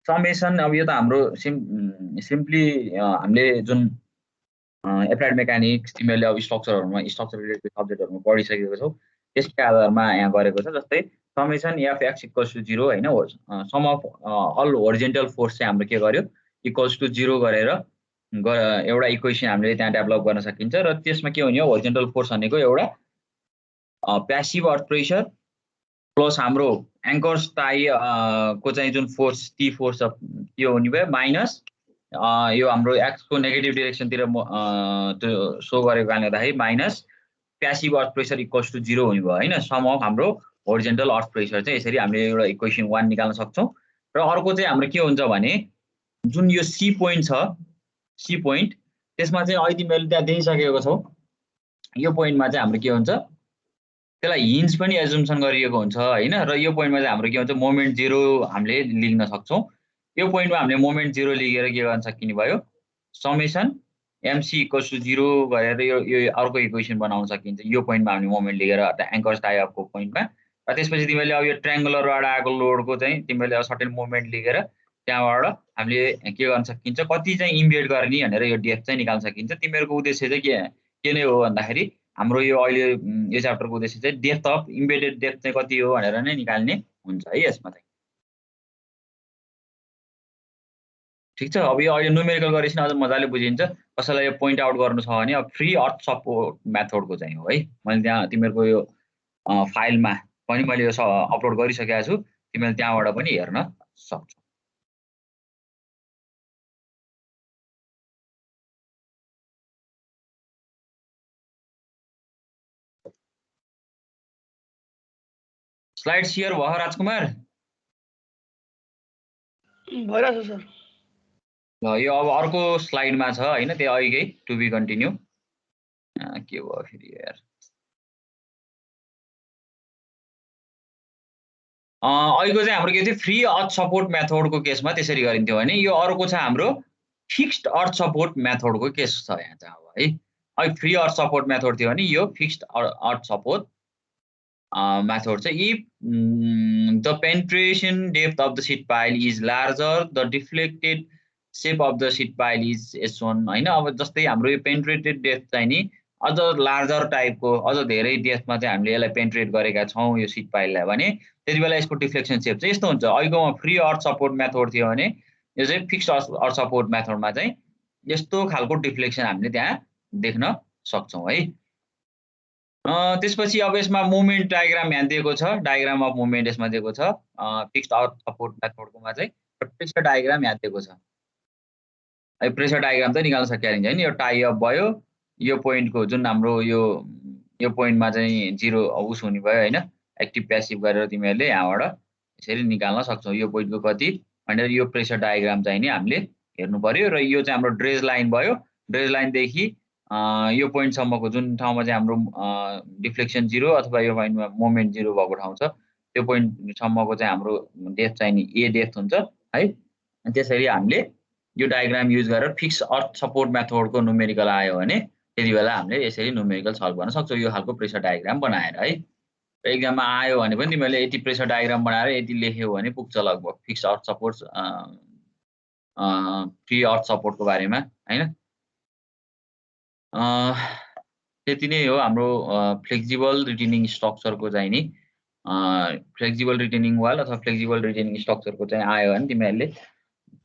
A: समेसन अब यो त हाम्रो सिम्पली हामीले जुन एप्लाइड मेकानिक्स तिमीहरूले अब स्ट्रक्चर रिलेटेड सब्जेक्टहरूमा पढिसकेको छौ त्यसकै आधारमा यहाँ गरेको छ जस्तै summation F X equals to 0 होइन sum of all horizontal force चाहिँ हाम्रो के गर्यो इक्वल्स टु 0 गरेर एउटा इक्वेसन हामीले त्यहाँ डेभलप गर्न सकिन्छ र त्यसमा के हुने हो होरिजेन्टल फोर्स भनेको एउटा प्यासिभ अर्थ प्रेसर प्लस हाम्रो एङ्कर्स टाई को चाहिँ जुन फोर्स टी फोर्स छ त्यो हुने भयो माइनस यो हाम्रो एक्सको नेगेटिभ डिरेक्सनतिर त्यो सो गरेको कारणले गर्दाखेरि minus passive earth pressure equals to 0 हुने भयो होइन सम अफ हाम्रो होरिजेन्टल अर्थ प्रेसर चाहिँ यसरी हामीले एउटा इक्वेसन 1 निकाल्न सक्छौँ र अर्को चाहिँ हाम्रो के हुन्छ भने जुन यो सी पोइन्ट छ सी पोइन्ट त्यसमा चाहिँ अहिले तिमीहरूले त्यहाँ देखिसकेको छौ यो पोइन्टमा चाहिँ हाम्रो के हुन्छ त्यसलाई हिन्ज पनि एजुम्सन गरिएको हुन्छ होइन र यो पोइन्टमा चाहिँ हाम्रो के हुन्छ मोमेन्ट 0 हामीले लिख्न सक्छौँ यो पोइन्टमा हामीले मोमेन्ट 0 लेखेर के गर्न सकिने भयो समेसन एमसी इक्वल्स टु 0 गरेर यो अर्को इक्वेसन बनाउन सकिन्छ यो पोइन्टमा हामीले मोमेन्ट लेखेर एङ्कर्स टाई अपको पोइन्टमा र त्यसपछि तिमीले अब यो ट्रायङ्गुलरबाट आएको लोडको चाहिँ तिमीले सर्टेन मोमेन्ट लिएर त्यहाँबाट हामीले के गर्न सकिन्छ कति चाहिँ इम्बेड गर्ने भनेर यो डेप्थ चाहिँ निकाल्न सकिन्छ। तिमीहरूको उद्देश्य चाहिँ के नै हो भन्दाखेरि हाम्रो यो अहिले यो च्याप्टरको उद्देश्य चाहिँ डेप्थ अफ इम्बेडेड डेप्थ चाहिँ कति हो भनेर नै निकाल्ने हुन्छ है यसमा चाहिँ। ठिक छ, अब यो अहिले न्युमेरिकल गरेपछि अझ मजाले बुझिन्छ। कसैलाई यो पोइन्ट आउट गर्नु छ भने अब फ्री अर्थ सपोर्ट मेथडको चाहिँ हो है। मैले त्यहाँ तिमीहरूको यो फाइलमा पनि मैले यो अपलोड गरिसकेको छु, तिमीले त्यहाँबाट पनि हेर्न सक्छौ। स्लाइड सेयर भयो राजकुमार?
B: भइरहेछ सर।
A: ल यो अब अर्को स्लाइडमा छ हैन, त्यो अघिकै टु बी कन्टिन्यू। के भयो फेरि यार? अहिलेको चाहिँ हाम्रो के थियो फ्री अर्थ सपोर्ट मेथडको केसमा त्यसरी गरिन्थ्यो भने यो अर्को छ हाम्रो फिक्स्ड अर्थ सपोर्ट मेथडको केस छ यहाँ चाहिँ अब है। अहिले फ्री अर्थ सपोर्ट मेथड थियो भने यो फिक्स्ड अर्थ सपोर्ट मेथड चाहिँ if the penetration depth of the sheet pile is larger the deflected shape of the sheet pile is S1 हैन। अब जस्तै हाम्रो यो पेनिट्रेटेड डेप्थ चाहिँ नि अझ लार्जर टाइपको अझ धेरै डेप्थमा चाहिँ हामीले यसलाई पेनिट्रेट गरेका छौँ यो सिट पाइललाई भने त्यति बेला यसको डिफ्लेक्सन सेप चाहिँ यस्तो हुन्छ। अहिलेकोमा फ्री अर्थ सपोर्ट मेथड थियो भने यो चाहिँ फिक्स्ड अर्थ सपोर्ट मेथडमा चाहिँ यस्तो खालको डिफ्लेक्सन हामीले त्यहाँ देख्न सक्छौँ है। त्यसपछि अब यसमा मुभमेन्ट डायग्राम यहाँ दिएको छ, डायग्राम अफ मुभमेन्ट यसमा दिएको छ फिक्स्ड अर्थ सपोर्ट मेथडकोमा चाहिँ प्रेसर डायग्राम यहाँ दिएको छ। है प्रेसर डायग्राम त निकाल्न सकिहालिन्छ हैन। यो टाई अप भयो, यो पोइन्टको जुन हाम्रो यो पोइन्टमा चाहिँ जिरो उस हुने भयो हैन। एक्टिभ प्यासिभ गरेर तिमीहरूले यहाँबाट यसरी निकाल्न सक्छौ यो पोइन्टको कति भनेर यो प्रेसर डायग्राम चाहिँ नि हामीले हेर्नु पर्यो। र यो चाहिँ हाम्रो ड्रेज लाइन भयो, ड्रेज लाइनदेखि यो पोइन्टसम्मको जुन ठाउँमा चाहिँ हाम्रो डिफ्लेक्सन जिरो अथवा यो पोइन्टमा मोमेन्ट जिरो भएको ठाउँ छ त्यो पोइन्टसम्मको चाहिँ हाम्रो डेप्थ चाहिँ नि ए डेप्थ हुन्छ है। त्यसरी हामीले यो डायग्राम युज गरेर फिक्स अर्थ सपोर्ट मेथडको न्युमेरिकल आयो भने त्यति बेला हामीले यसरी न्युमेरिकल सल्भ गर्न सक्छौँ यो खालको प्रेसर डायग्राम बनाएर है। एक्जाममा आयो भने पनि तिमीले यति प्रेसर डायग्राम बनाएर यति लेख्यौ भने पुग्छ लगभग फिक्स अर्थ सपोर्ट फ्री अर्थ सपोर्टको बारेमा हैन। त्यति नै हो हाम्रो फ्लेक्सिबल रिटेनिङ स्ट्रक्चरको चाहिँ नि फ्लेक्सिबल रिटेनिङ वाल अथवा फ्लेक्सिबल रिटेनिङ स्ट्रक्चरको चाहिँ आयो भने तिमीहरूले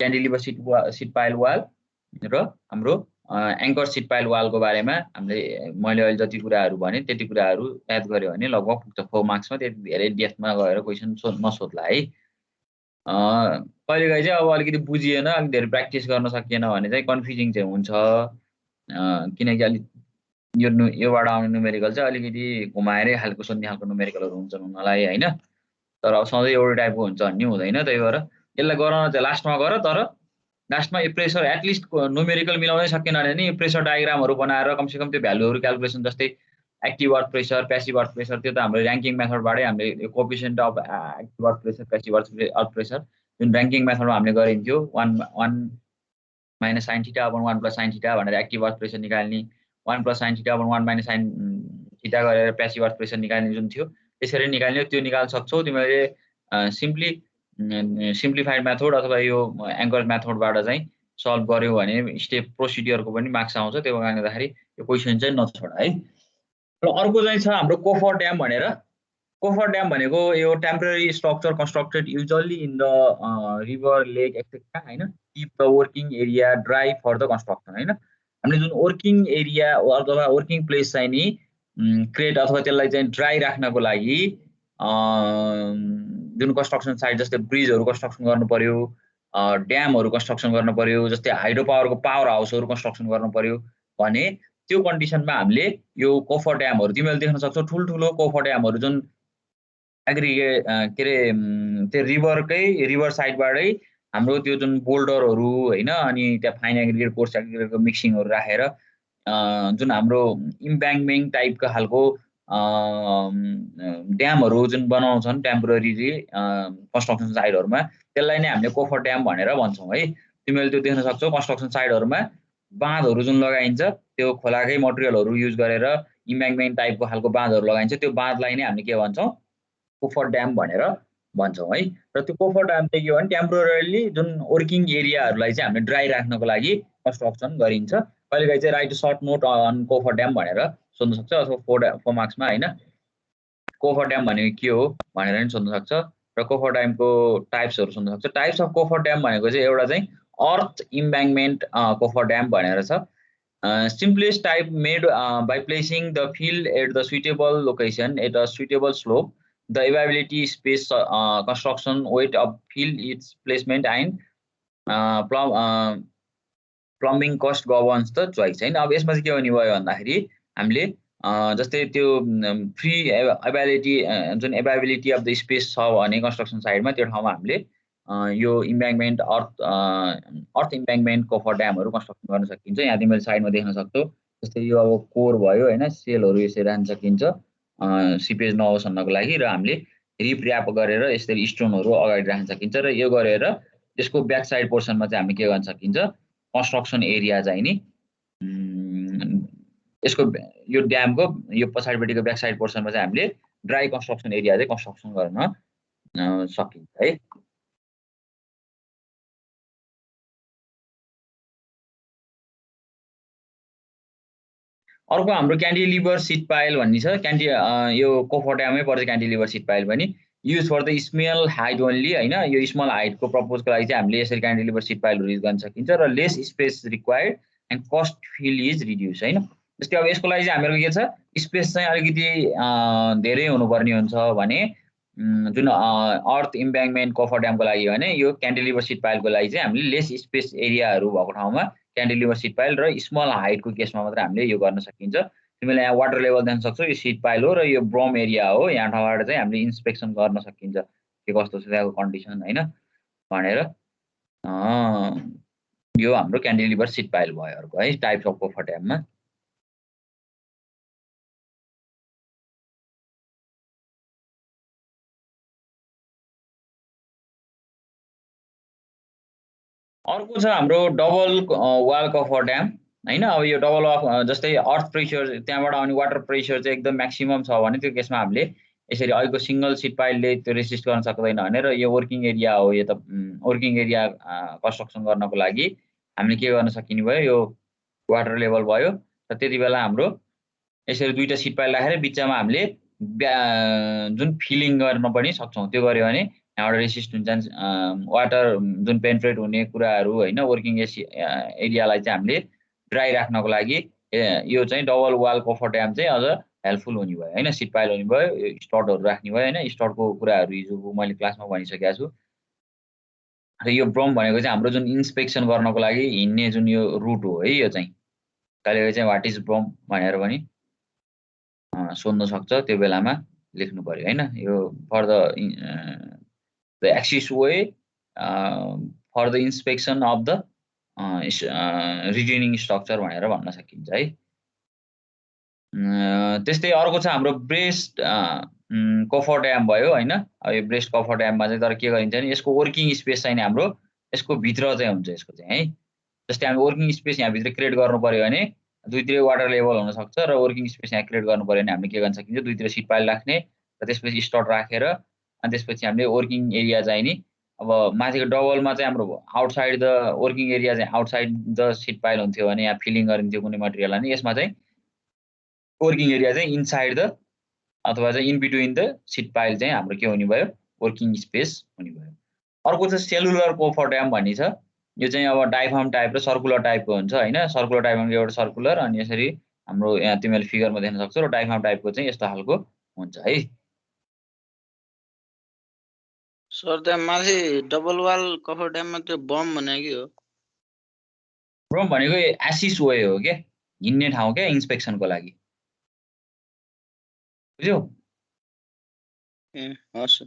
A: क्यान्टिलिभर सिट पाइल वाल र हाम्रो एङ्कर सिट पाइल वालको बारेमा हामीले मैले अहिले जति कुराहरू भने त्यति कुराहरू याद गऱ्यो भने लगभग पुग्छ 4 मार्क्समा। त्यति धेरै डेप्थमा गएर क्वेसन नसोध्ला है। कहिलेकाहीँ चाहिँ अब अलिकति बुझिएन अलिक धेरै प्र्याक्टिस गर्न सकिएन भने चाहिँ कन्फ्युजिङ चाहिँ हुन्छ, किनकि अलिक योबाट आउने न्युमेरिकल चाहिँ अलिकति घुमाएरै खालको सोध्ने खालको न्युमेरिकलहरू हुन्छन् उनीहरूलाई हैन। तर अब सधैँ एउटै टाइपको हुन्छ भन्ने हुँदैन, त्यही भएर यसलाई गराउन चाहिँ लास्टमा गर। तर लास्टमा यो प्रेसर एटलिस्ट न्युमेरिकल मिलाउनै सकेन भने यो प्रेसर डायग्रामहरू बनाएर कमसेकम त्यो भ्यालुहरू क्यालकुलेसन जस्तै active earth pressure passive earth pressure त्यो त हाम्रो ऱ्याङ्किङ मेथडबाटै हामीले coefficient of active earth pressure passive earth pressure जुन ऱ्याङ्किङ मेथडमा हामीले गरिन्थ्यो 1 minus sine theta upon 1 plus sine theta भनेर एक्टिभ अर्थ प्रेसर निकाल्ने, 1 plus sine theta upon 1 minus sine theta गरेर प्यासिभ अर्थ प्रेसर निकाल्ने जुन थियो त्यसरी निकाल्ने त्यो निकाल्न सक्छौ तिमीले। सिम्प्लिफाइड मेथड अथवा यो एङ्कर मेथडबाट चाहिँ सल्भ गर्यो भने स्टेप प्रोसिडियरको पनि मार्क्स आउँछ। त्यो कारणले गर्दाखेरि यो क्वेसन चाहिँ नछोड है। र अर्को चाहिँ छ हाम्रो कोफर ड्याम भनेर। कोफर ड्याम भनेको यो temporary structure constructed usually in the river lake etcetera हैन, keep the working area dry for the construction हैन। हामीले जुन वर्किङ एरिया अथवा वर्किङ प्लेस चाहिँ नि क्रिएट अथवा त्यसलाई चाहिँ ड्राई राख्नको लागि जुन कन्स्ट्रक्सन साइट जस्तै ब्रिजहरू कन्स्ट्रक्सन गर्नु पर्यो, ड्यामहरू कन्स्ट्रक्सन गर्नु पर्यो, जस्तै हाइड्रो पावरको पावर हाउसहरू कन्स्ट्रक्सन गर्नु पर्यो भने त्यो कन्डिसनमा हामीले यो कोफर ड्यामहरू तिमीले देख्न सक्छौ। ठुल्ठुलो कोफर ड्यामहरू जुन एग्रिगेट के अरे त्यो रिभर साइडबाटै हाम्रो त्यो जुन बोल्डरहरू हैन अनि त्यहाँ फाइन एग्रिगेट कोर्स एग्रिगेटको मिक्सिङहरू राखेर जुन हाम्रो इम्ब्याङ्कमेन्ट टाइपको खालको ड्यामहरू जुन बनाउँछन् टेम्पोररी कन्स्ट्रक्सन साइटहरूमा त्यसलाई नै हामीले कोफर ड्याम भनेर भन्छौँ है। तिमीले त्यो देख्न सक्छौ कन्स्ट्रक्सन साइटहरूमा बाँधहरू जुन लगाइन्छ त्यो खोलाकै मटेरियलहरू युज गरेर इम्ब्याङ्कमेन्ट टाइपको खालको बाँधहरू लगाइन्छ, त्यो बाँधलाई नै हामीले के भन्छौँ कोफर ड्याम भनेर भन्छौँ है। र त्यो कोफर ड्याम चाहिँ के हो भने टेम्पोररीली जुन वर्किङ एरियाहरूलाई चाहिँ हामीले ड्राई राख्नको लागि कन्स्ट्रक्सन गरिन्छ। कहिलेकाहीँ चाहिँ write short note on coffer dam भनेर सोध्न सक्छ अथवा 4 मार्क्समा होइन कोफर ड्याम भनेको के हो भनेर पनि सोध्न सक्छ र कोफर ड्यामको टाइप्सहरू सोध्न सक्छ। टाइप्स अफ कोफर ड्याम भनेको चाहिँ एउटा चाहिँ अर्थ इम्ब्याङ्कमेन्ट कोफर ड्याम भनेर छ। Simplest type made by placing the field at the suitable location at a suitable slope. The availability, space, construction, weight of field, its placement, and plumbing cost governs the choice. हैन अब यसमा चाहिँ के हुने भयो भन्दाखेरि हामीले जस्तै त्यो फ्री एभाइलिटी जुन एभाइलिटी अफ द स्पेस छ भने कन्स्ट्रक्सन साइडमा त्यो ठाउँमा हामीले यो इम्ब्याङ्कमेन्ट अर्थ इम्ब्याङ्कमेन्ट कोफर ड्यामहरू कन्स्ट्रक्सन गर्न सकिन्छ। यहाँ तिमीले साइडमा देख्न सक्छौ जस्तै यो अब कोर भयो होइन सेलहरू यसरी राख्न सकिन्छ सिपेज नहोस् भन्नको लागि र हामीले रिप्र्याप गरेर यसरी स्टोनहरू अगाडि राख्न सकिन्छ र यो गरेर यसको ब्याक साइड पोर्सनमा चाहिँ हामीले के गर्न सकिन्छ कन्स्ट्रक्सन एरिया चाहिँ नि यसको यो ड्यामको यो पछाडिपट्टिको ब्याक साइड पोर्सनमा चाहिँ हामीले ड्राई कन्स्ट्रक्सन एरिया चाहिँ कन्स्ट्रक्सन गर्न सकिन्छ है। अर्को हाम्रो क्यान्टिलिभर सिट पाइल भन्ने छ। यो कोफर ड्याममै पर्छ क्यान्टिलिभर सिट पाइल पनि use for the small height only होइन। यो स्मल हाइटको प्रपोजको लागि चाहिँ हामीले यसरी क्यान्टिलिभर सिट पाइलहरू युज गर्न सकिन्छ र less space required and cost fill is reduce होइन। जस्तै अब यसको लागि चाहिँ हामीहरूको के छ स्पेस चाहिँ अलिकति धेरै हुनुपर्ने हुन्छ भने जुन अर्थ इम्ब्याङ्कमेन्ट कोफर ड्यामको लागि भने यो क्यान्टिलिभर सिट पाइलको लागि चाहिँ हामीले लेस स्पेस एरियाहरू भएको ठाउँमा क्यान्टिलिभर सिट पाइल र स्मल हाइटको केसमा मात्र हामीले यो गर्न सकिन्छ। तिमीले यहाँ वाटर लेभल देख्न सक्छौ यो सिट पाइल हो र यो ब्रम एरिया हो। यहाँ ठाउँबाट चाहिँ हामीले इन्स्पेक्सन गर्न सकिन्छ के कस्तो छ त्यहाँको कन्डिसन होइन भनेर यो हाम्रो क्यान्टिलिभर सिट पाइल भयो अर्को है टाइप्स अफ कोफर ड्याममा। अर्को छ हाम्रो डबल वाल कोफर ड्याम होइन। अब यो डबल जस्तै अर्थ प्रेसर त्यहाँबाट आउने वाटर प्रेसर चाहिँ एकदम म्याक्सिमम छ भने त्यो केसमा हामीले यसरी अहिलेको सिङ्गल सिट पाइलले त्यो रेसिस्ट गर्न सक्दैन भने र यो वर्किङ एरिया हो यो त वर्किङ एरिया कन्स्ट्रक्सन गर्नको लागि हामीले के गर्न सकिने भयो यो वाटर लेभल भयो र त्यति बेला हाम्रो यसरी दुईवटा सिट पाइल राखेर बिचमा हामीले जुन फिलिङ गर्न पनि सक्छौँ। त्यो गऱ्यो भने यहाँबाट रेसिस्ट हुन्छ वाटर जुन पेन्ट्रेट हुने कुराहरू होइन वर्किङ एरियालाई चाहिँ हामीले ड्राई राख्नको लागि यो चाहिँ डबल वाल कोफर ड्याम चाहिँ अझ हेल्पफुल हुने भयो होइन। सिट पाइल हुने भयो स्टडहरू राख्ने भयो होइन स्टडको कुराहरू हिजो मैले क्लासमा भनिसकेको छु। र यो ब्रम भनेको चाहिँ हाम्रो जुन इन्स्पेक्सन गर्नको लागि हिँड्ने जुन यो रुट हो है यो चाहिँ कहिलेकाहीँ चाहिँ वाट इज ब्रम भनेर पनि सोध्न सक्छ त्यो बेलामा लेख्नु पर्यो होइन। यो for the access way for the inspection of the retaining structure भनेर भन्न सकिन्छ है। त्यस्तै अर्को छ हाम्रो ब्रेस्ट कोफर ड्याम भयो होइन। यो ब्रेस्ट कोफर ड्याममा चाहिँ तर के गरिन्छ भने यसको वर्किङ स्पेस चाहिँ हाम्रो यसको भित्र चाहिँ हुन्छ यसको चाहिँ है। जस्तै हामी वर्किङ स्पेस यहाँभित्र क्रिएट गर्नु पर्यो भने दुईतिर वाटर लेभल हुनसक्छ र वर्किङ स्पेस यहाँ क्रिएट गर्नु पर्यो भने हामीले के गर्न सकिन्छ दुईतिर सिट पाइल राख्ने र त्यसपछि स्टड राखेर अनि त्यसपछि हामीले वर्किङ एरिया चाहिँ नि अब माथिको डबलमा चाहिँ हाम्रो आउटसाइड द वर्किङ एरिया चाहिँ आउटसाइड द सिट पाइल हुन्थ्यो भने यहाँ फिलिङ गरिन्थ्यो कुनै मटेरियल अनि यसमा चाहिँ वर्किङ एरिया चाहिँ इनसाइड द अथवा चाहिँ in between the sheet pile चाहिँ हाम्रो के हुने भयो वर्किङ स्पेस हुने भयो। अर्को चाहिँ सेलुलर कोफर ड्याम भन्ने छ। यो चाहिँ अब डाइफार्म टाइप र सर्कुलर टाइपको हुन्छ होइन। सर्कुलर टाइपमा एउटा सर्कुलर अनि यसरी हाम्रो यहाँ तिमीले फिगरमा देख्न सक्छौ र डाइफार्म टाइपको चाहिँ यस्तो खालको हुन्छ है।
C: सर त्यहाँ माथि डबल वाल कोफर ड्याममा त्यो बम भनेको के हो?
A: ब्रम भनेको एसिस वे हो क्या हिँड्ने ठाउँ क्या इन्स्पेक्सनको लागि बुझ्यौ?
C: हस्।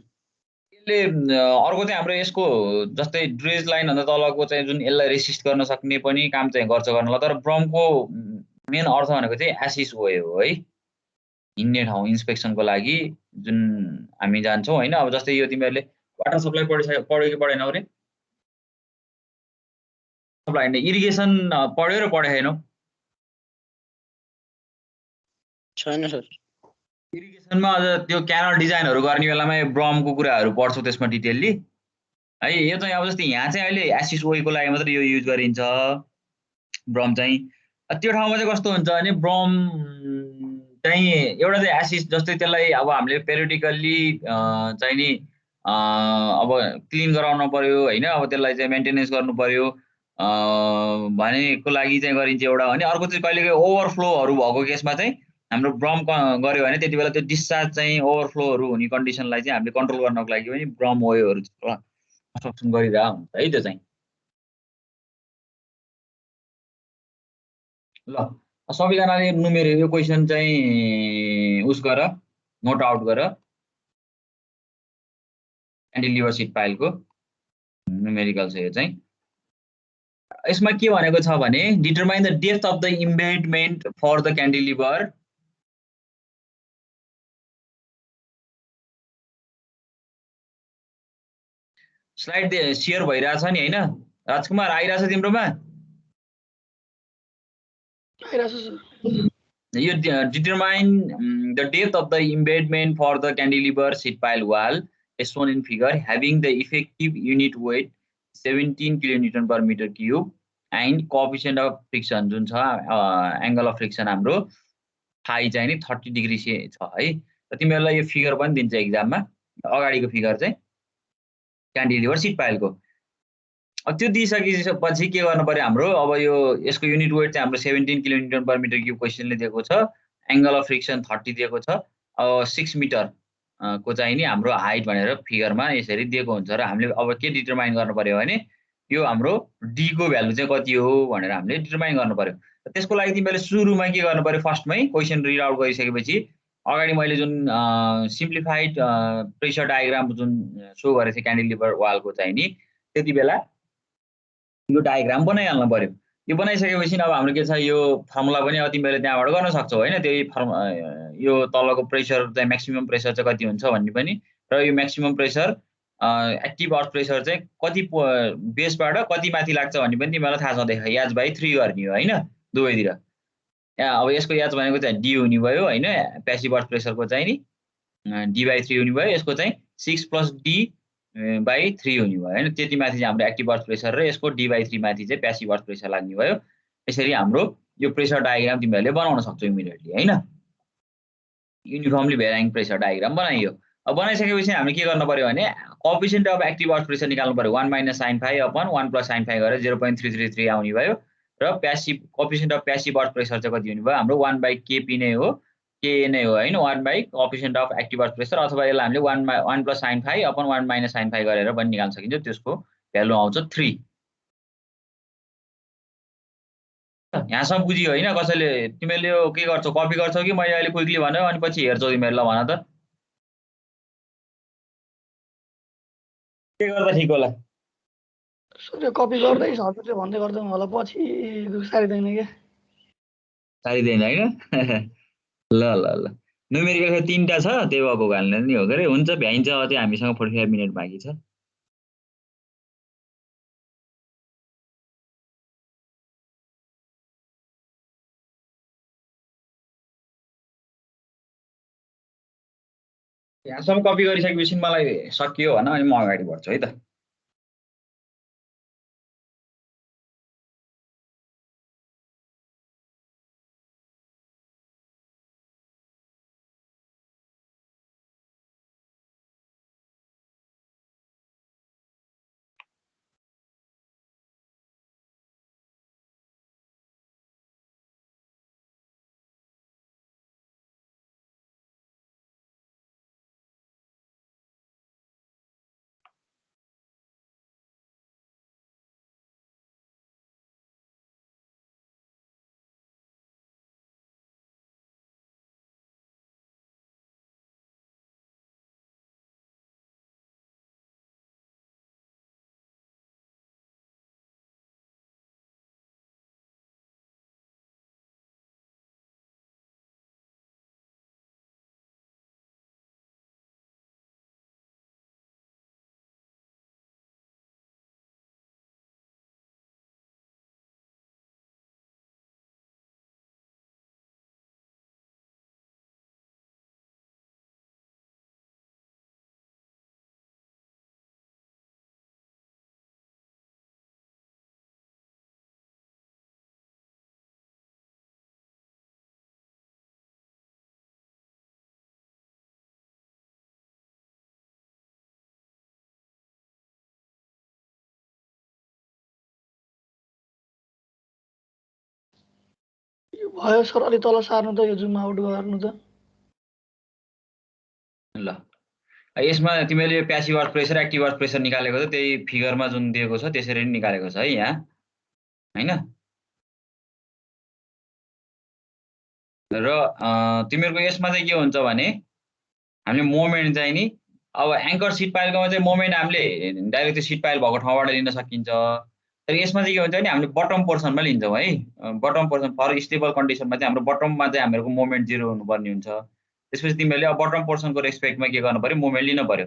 A: यसले अर्को चाहिँ हाम्रो यसको जस्तै ड्रेज लाइन भन्दा तलको चाहिँ जुन यसलाई रेसिस्ट गर्न सक्ने पनि काम चाहिँ गर्छ गर्नलाई तर ब्रमको मेन अर्थ भनेको चाहिँ एसिस वे हो है हिँड्ने ठाउँ इन्स्पेक्सनको लागि जुन हामी जान्छौँ होइन। अब जस्तै यो तिमीहरूले वाटर सप्लाई पढ्यो कि पढेनौ रे? सप्लाई होइन इरिगेसन पढ्यो र पढेनौ?
C: छैन सर।
A: इरिगेसनमा अझ त्यो क्यानल डिजाइनहरू गर्ने बेलामा यो ब्रमको कुराहरू पढ्छौँ त्यसमा डिटेलली है। यो चाहिँ अब जस्तै यहाँ चाहिँ अहिले एसिस ओईको लागि मात्रै यो युज गरिन्छ ब्रम चाहिँ। त्यो ठाउँमा चाहिँ कस्तो हुन्छ भने ब्रम चाहिँ एउटा चाहिँ एसिस जस्तै त्यसलाई अब हामीले पेरियोडिकल्ली चाहिँ नि अब क्लिन गराउन पर्यो होइन, अब त्यसलाई चाहिँ मेन्टेनेन्स गर्नु पर्यो भनेको लागि चाहिँ गरिन्छ एउटा। भने अर्को चाहिँ कहिलेकाहीँ ओभरफ्लोहरू भएको केसमा चाहिँ हाम्रो ब्रम गऱ्यो भने त्यति बेला त्यो डिस्चार्ज चाहिँ ओभरफ्लोहरू हुने कन्डिसनलाई चाहिँ हामीले कन्ट्रोल गर्नको लागि पनि ब्रम ओयोहरू कन्स्ट्रक्सन गरिरहेको हुन्छ है। त्यो चाहिँ ल सबैजनाले नुमेर यो क्वेसन चाहिँ उस गर, नोट आउट गर। क्यान्टिलिभर सिट पाइलको न्युमेरिकल छ यो चाहिँ। यसमा के भनेको छ भने determine the depth of the embedment for the cantilever. Slide share भइरहेछ नि होइन राजकुमार, आइरहेछ तिम्रोमा?
B: आइरहेछ सर।
A: यो determine the depth of the embedment for the cantilever sheet pile wall is shown in figure having the effective unit weight 17 kilonewton per meter cube and coefficient of friction जुन छ एंगल अफ फ्रिक्सन हाम्रो फाइ चाहिँ नि 30 डिग्री छ है। र तिमीहरुलाई यो फिगर पनि दिन्छ एक्जाममा, अगाडिको फिगर चाहिँ क्यान्टिलिभर सिट पाइलको। अब त्यो दिइसकेपछि के गर्नु पर्यो हाम्रो, अब यो यसको युनिट वेट चाहिँ हाम्रो 17 किलोन्युटन पर मिटर क्यूब क्वेशनले दिएको छ, एंगल अफ फ्रिक्सन 30 दिएको छ, अब 6 मिटर को चाहिँ नि हाम्रो हाइट भनेर फिगरमा यसरी दिएको हुन्छ। र हामीले अब के डिटरमाइन गर्नु पर्यो भने यो हाम्रो डी को भ्यालु चाहिँ कति हो भनेर हामीले डिटरमाइन गर्नु पर्यो। त्यसको लागि तिमीले सुरुमा के गर्नु पर्यो, फर्स्टमै क्वेशन रिड आउट गरिसकेपछि अगाडि मैले जुन सिम्प्लिफाइड प्रेसर डायग्राम जुन सो गरेको थिएँ क्यान्टिलिभर वालको चाहिँ नि, त्यति बेला यो डायग्राम बनाइहाल्नु पर्यो। यो बनाइसकेपछि अब हाम्रो के छ, यो फर्मुला पनि अब तिमीले त्यहाँबाट गर्न सक्छौ हैन। त्यही यो तलको प्रेसर चाहिँ म्याक्सिमम प्रेसर चाहिँ कति हुन्छ भन्ने पनि, र यो maximum pressure active earth pressure चाहिँ कति बेसबाट कति माथि लाग्छ भन्ने पनि तिमीलाई थाहा छँदै याज बाइ 3 गर्ने हो हैन दुवैतिर। अब यसको याज भनेको चाहिँ डी हुने भयो हैन, प्यासिभ अर्थ प्रेसरको चाहिँ नि डी बाइ 3 हुने भयो, यसको चाहिँ 6 प्लस डी बाइ 3 हुने भयो हैन। त्यति माथि चाहिँ हाम्रो एक्टिभ अर्थ प्रेसर र यसको डी बाइ 3 माथि चाहिँ प्यासिभ अर्थ प्रेसर लाग्ने भयो। यसरी हाम्रो यो प्रेसर डायग्राम तिमीहरूले बनाउन सक्छौ इमिडिएटली हैन। युनिफर्मली भेरिङ प्रेसर डायग्राम बनाइयो। अब बनाइसकेपछि हामीले के गर्नु पर्यो भने coefficient of active earth pressure निकाल्नु पर्यो। 1 - sin phi upon 1 + sin phi गरेर 0.333 आउने भयो। र passive coefficient of passive earth pressure चाहिँ कति हुने भयो, हाम्रो 1/kp नै हो, के नै हो हैन, 1 / coefficient of active earth pressure, अथवा यसलाई हामीले 1 + sin phi upon 1 - sin phi गरेर पनि निकाल्न सकिन्छ। त्यसको भ्यालु आउँछ 3। यहाँसम्म बुझियो हैन? कसैले तिमीले यो के गर्छौ, कपी गर्छौ कि मैले अहिले क्विकली भन्यो अनि पछि हेर्छौ तिमीले? ल भन त के गर्दा ठीक होला?
B: सर यो कपी गर्दै सर्टकटले भन्दै गर्दा होला, पछि सारिँदैन के
A: सारिँदैन हैन। ल ल ल न्युमेरिकल 3टा छ, त्यही भएको कारणले नि हो गरे। हुन्छ भ्याइन्छ। अझै हामीसँग 45 मिनेट बाँकी छ। यहाँसम्म कपी गरिसकेपछि मलाई सकियो भन, अनि म अगाडि बढ्छु है त।
B: भयो सर अलि तल सार्नु त यो जुम आउट गर्नु त
A: ल यसमा तिमीले passive earth pressure active earth pressure निकालेको छ त्यही फिगरमा जुन दिएको छ त्यसरी नै निकालेको छ है यहाँ हैन र तिमीहरूको यसमा चाहिँ के हुन्छ भने हामीले मोमेन्ट चाहिँ नि अब एङ्कर सिट पाइलकोमा चाहिँ मोमेन्ट हामीले डाइरेक्ट त्यो सिट पाइल भएको ठाउँबाट लिन सकिन्छ तर यसमा चाहिँ के हुन्छ भने हामीले बटम पोर्सनमा लिन्छौँ है बटम पोर्सन फर स्टेबल कन्डिसनमा चाहिँ हाम्रो बटममा चाहिँ हामीहरूको मोमेन्ट 0 हुनुपर्ने हुन्छ त्यसपछि तिमीहरूले अब बटम पोर्सनको रेस्पेक्टमा के गर्नु पर्यो मोमेन्ट लिन पर्यो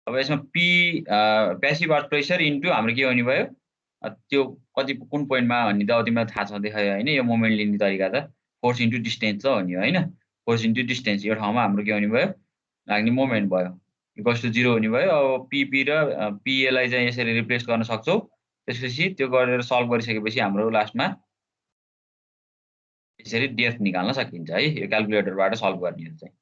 A: अब यसमा P passive earth pressure into हाम्रो के हुने भयो त्यो कति कुन पोइन्टमा भन्ने त अब तिमीलाई थाहा छ देखायो होइन यो मोमेन्ट लिने तरिका त फोर्स इन्टु डिस्टेन्स छ हुने होइन फोर्स इन्टु डिस्टेन्स यो ठाउँमा हाम्रो के हुने भयो लाग्ने मोमेन्ट भयो इक्वल्स टु 0 हुने भयो अब पिपी र पिएलाई चाहिँ यसरी रिप्लेस गर्न सक्छौँ त्यसपछि त्यो गरेर सल्भ गरिसकेपछि हाम्रो लास्टमा यसरी डेप्थ निकाल्न सकिन्छ है यो क्याल्कुलेटरबाट सल्भ गर्ने हो चाहिँ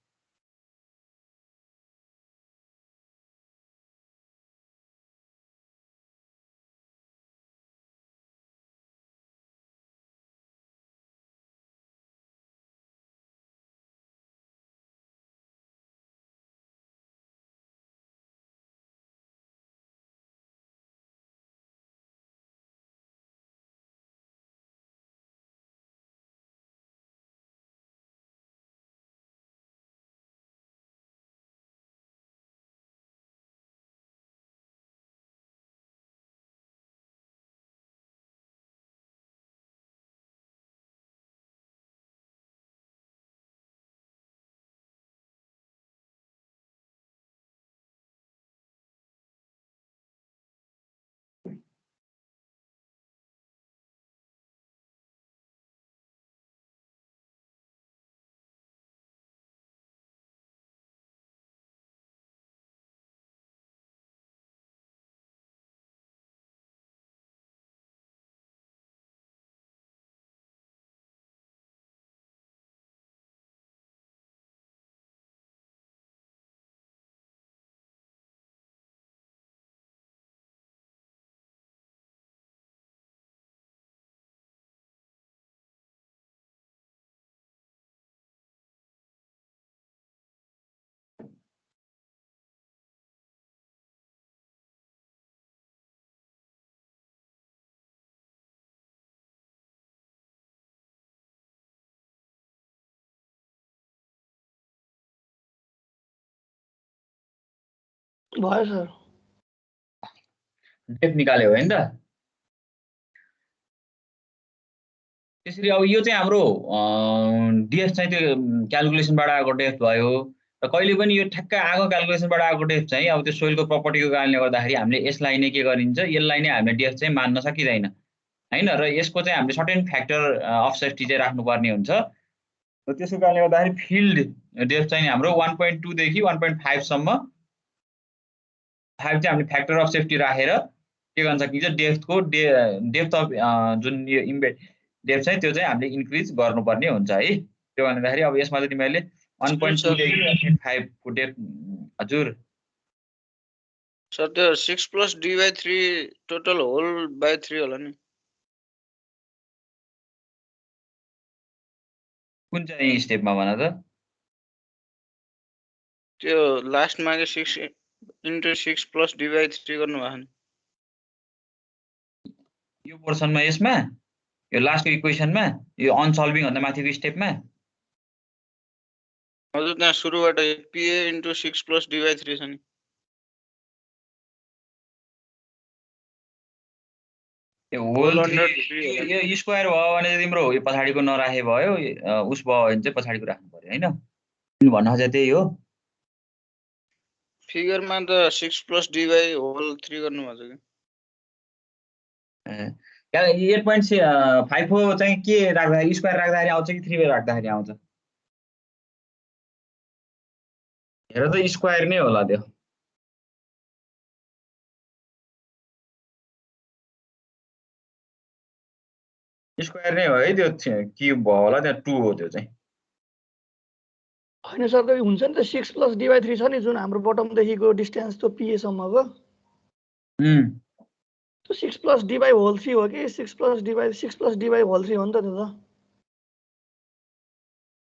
B: भयो सर
A: डेप्थ निकाल्यो होइन त त्यसरी अब यो चाहिँ हाम्रो डिएफ चाहिँ त्यो क्याल्कुलेसनबाट आएको डेप्थ भयो र कहिले पनि यो ठ्याक्क आएको क्याल्कुलेसनबाट आएको डेप्थ चाहिँ अब त्यो सोइलको प्रपर्टीको कारणले गर्दाखेरि हामीले यसलाई नै के गरिन्छ यसलाई नै हामीले डेप्थ चाहिँ मान्न सकिँदैन हैन र यसको चाहिँ हामीले सर्टेन फ्याक्टर अफ सेफ्टी चाहिँ राख्नुपर्ने हुन्छ र त्यसको कारणले गर्दाखेरि फिल्ड डेप्थ चाहिँ हाम्रो 1.2 देखि 1.5 सम्म 5 चाहिँ हामीले फ्याक्टर अफ सेफ्टी राखेर के गर्न सकिन्छ डेप्थ अफ जुन यो इम्बेड डेप्थ चाहिँ त्यो चाहिँ हामीले इन्क्रिज गर्नुपर्ने हुन्छ है त्यो भन्दाखेरि अब यसमा चाहिँ तिमीहरूले 1.2 देखि 1.5 को डेप्थ हजुर
C: सर त्यो 6 plus d/3 total whole by 3 होला नि
A: कुन चाहिँ स्टेपमा भन त
C: त्यो लास्टमा के 6 इन्टु 6 प्लस d/3 गर्नु भएको नि
A: यो पोर्सनमा यसमा यो लास्टको इक्वेसनमा यो अनसल्भिङ भन्दा माथिको स्टेपमा
C: हजुर त्यहाँ सुरुबाट pa इन्टु 6 प्लस d/3 छ नि
A: यो होल यो स्क्वायर भयो भने चाहिँ तिम्रो यो पछाडिको नराखे भयो उस भयो भने चाहिँ पछाडिको राख्नु पर्यो हैन तिमी भन्न खोजे त्यही हो
C: फिगरमा त 6 प्लस d/3 गर्नु भएको छ
A: कि 8.54 चाहिँ के राख्दाखेरि स्क्वायर राख्दाखेरि आउँछ कि 3 राख्दाखेरि आउँछ हेर त स्क्वायर नै होला त्यो स्क्वायर नै हो है त्यो क्युब भयो होला त्यहाँ 2 हो त्यो चाहिँ
B: होइन सर त्यो हुन्छ नि त 6 प्लस d/3 छ नि जुन हाम्रो बटमदेखिको डिस्टेन्स त्यो PA सम्मको त्यो 6 + d / होल 3 हो कि 6 + d / 6 + d / होल 3 हो नि त त्यो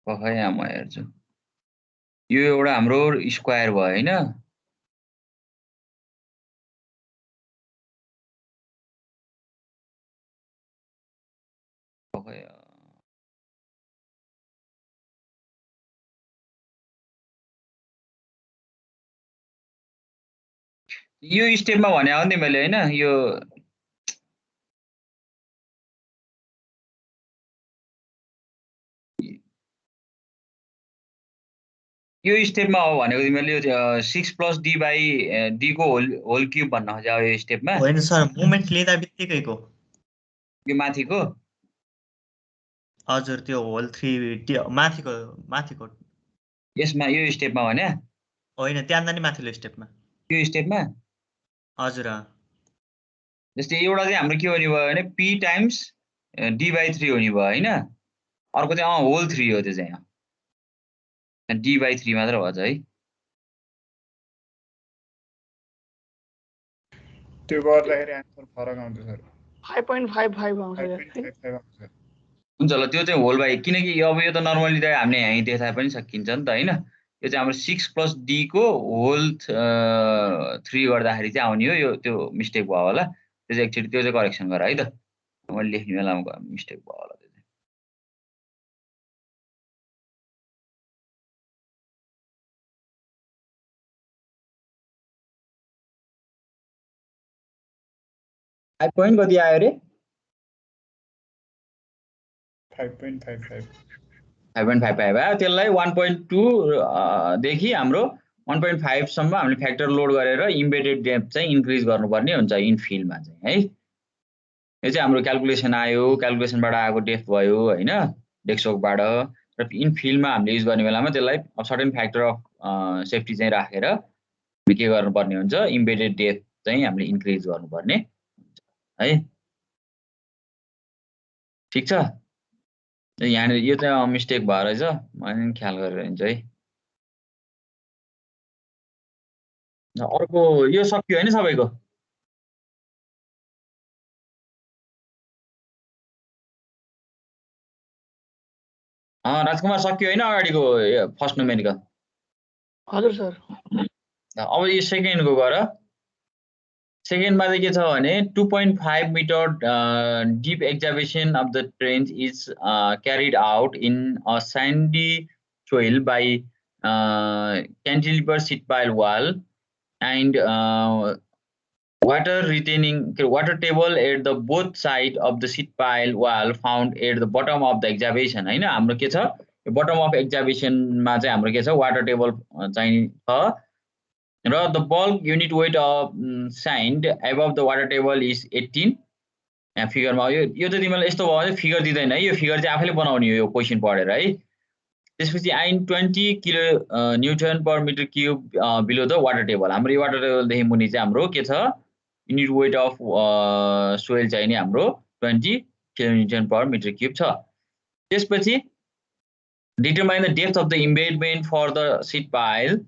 B: त
A: खै यहाँ म हेर्छु यो एउटा हाम्रो स्क्वायर भयो हैन खै यो स्टेपमा भने हो नि मैले हैन यो यो स्टेपमा हो भनेको तिमीले यो 6 + d / d को होल क्यूब भन्न खोजेको यो स्टेपमा
D: होइन सर मोमेन्ट लिँदा बित्तिकैको
A: यो माथिको
D: हजुर त्यो होल 3 माथिको
A: यसमा यो स्टेपमा भने
D: होइन त्यहाँदा नि माथिल्लो स्टेपमा
A: यो स्टेपमा
D: हजुर
A: जस्तै एउटा चाहिँ हाम्रो के हुने भयो भने p टाइम्स d/3 हुने भयो हैन अर्को चाहिँ होल 3 हो त्यो चाहिँ d/3 मात्र भन्छ है
E: त्यो गर्दाखेरि आन्सर फरक आउँछ सर
B: 5.55 आउँछ यार
E: 5.55 आउँछ
A: हुन्छ ल त्यो चाहिँ होल बाई किनकि अब यो त नर्मली त हामीले यहीँ देखाए पनि सकिन्छ नि त हैन यो चाहिँ हाम्रो 6 + d को होल 3 गर्दाखेरि चाहिँ आउने हो यो त्यो मिस्टेक भयो होला त्यो चाहिँ एक्चुअली त्यो चाहिँ करेक्सन गर है त मैले लेख्ने बेलामा मिस्टेक भयो होला त्यो चाहिँ फाइभ पोइन्ट कति आयो रे
E: 5.55
A: 5.55 आयो त्यसलाई 1.2 देखि हाम्रो 1.5 सम्म हामीले फ्याक्टर लोड गरेर इम्बेडेड डेप्थ चाहिँ इन्क्रिज गर्नुपर्ने हुन्छ इन फिल्डमा चाहिँ है यो चाहिँ हाम्रो क्याल्कुलेसन आयो क्याल्कुलेसनबाट आएको डेप्थ भयो हैन डेस्कटपबाट र इन फिल्डमा हामीले युज गर्ने बेलामा त्यसलाई सर्टेन फ्याक्टर अफ सेफ्टी चाहिँ राखेर हामीले के गर्नुपर्ने हुन्छ इम्बेडेड डेप्थ चाहिँ हामीले इन्क्रिज गर्नुपर्ने हुन्छ है ठीक छ यहाँ यो चाहिँ मिस्टेक भयो रहेछ मैले ख्याल गरेर हुन्छ है अर्को यो सक्यो हैन सबैको राजकुमार सक्यो हैन अगाडिको फर्स्ट न्युमेरिकल
B: हजुर सर
A: अब यो सेकेन्डको गर सेकेन्डमा चाहिँ के छ भने 2.5 metre deep excavation of the trench is carried out in a sandy soil by cantilever sheet pile wall and water table at the both side of the sheet pile wall found at the bottom of the excavation हैन हाम्रो के छ यो बटम अफ एक्जाभिसनमा चाहिँ हाम्रो के छ वाटर टेबल चाहिँ छ र the bulk unit weight of sand above the water table is 18 यहाँ फिगरमा यो त तिमीलाई यस्तो भयो भने फिगर दिदैन है यो फिगर चाहिँ आफैले बनाउने हो यो क्वेशन पढेर है त्यसपछि आइन 20 kilo newton per metre cube below the water table हाम्रो यो वाटर टेबल देखि मुनि चाहिँ हाम्रो के छ युनिट वेट अफ सोइल चाहिँ नि हाम्रो 20 kilo newton per metre cube छ त्यसपछि determine the depth of the embedment for the sheet pile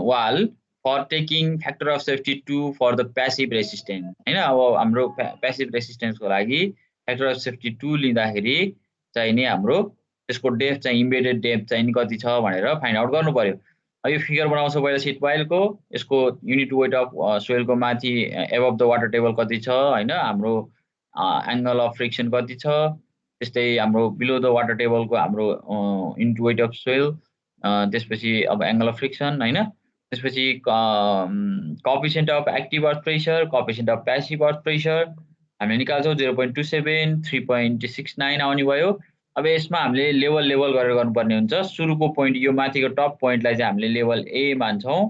A: wall for taking factor of safety 2 for the passive resistance हैन अब हाम्रो passive resistance को लागि factor of safety 2 लिँदाखेरि चाहिँ नि हाम्रो त्यसको डेप्थ चाहिँ इम्बेडेड डेप्थ चाहिँ नि कति छ भनेर फाइन्ड आउट गर्नु पर्यो यो फिगर बनाउँछ पहिला शीट पाइल को यसको युनिट वेट अफ सोइल को माथि एबभ द वाटर टेबल कति छ हैन हाम्रो एंगल अफ फ्रिक्सन कति छ त्यस्तै हाम्रो बिलो द वाटर टेबल को हाम्रो युनिट वेट अफ सोइल त्यसपछि अब एंगल अफ फ्रिक्सन हैन त्यसपछि coefficient of active earth pressure coefficient of passive earth pressure हामीले निकाल्छौं 0.27 3.69 आउने भयो अब यसमा हामीले लेभल गरेर गर्नुपर्ने हुन्छ सुरुको पोइन्ट यो माथिको टप पोइन्टलाई चाहिँ हामीले लेभल A मान्छौं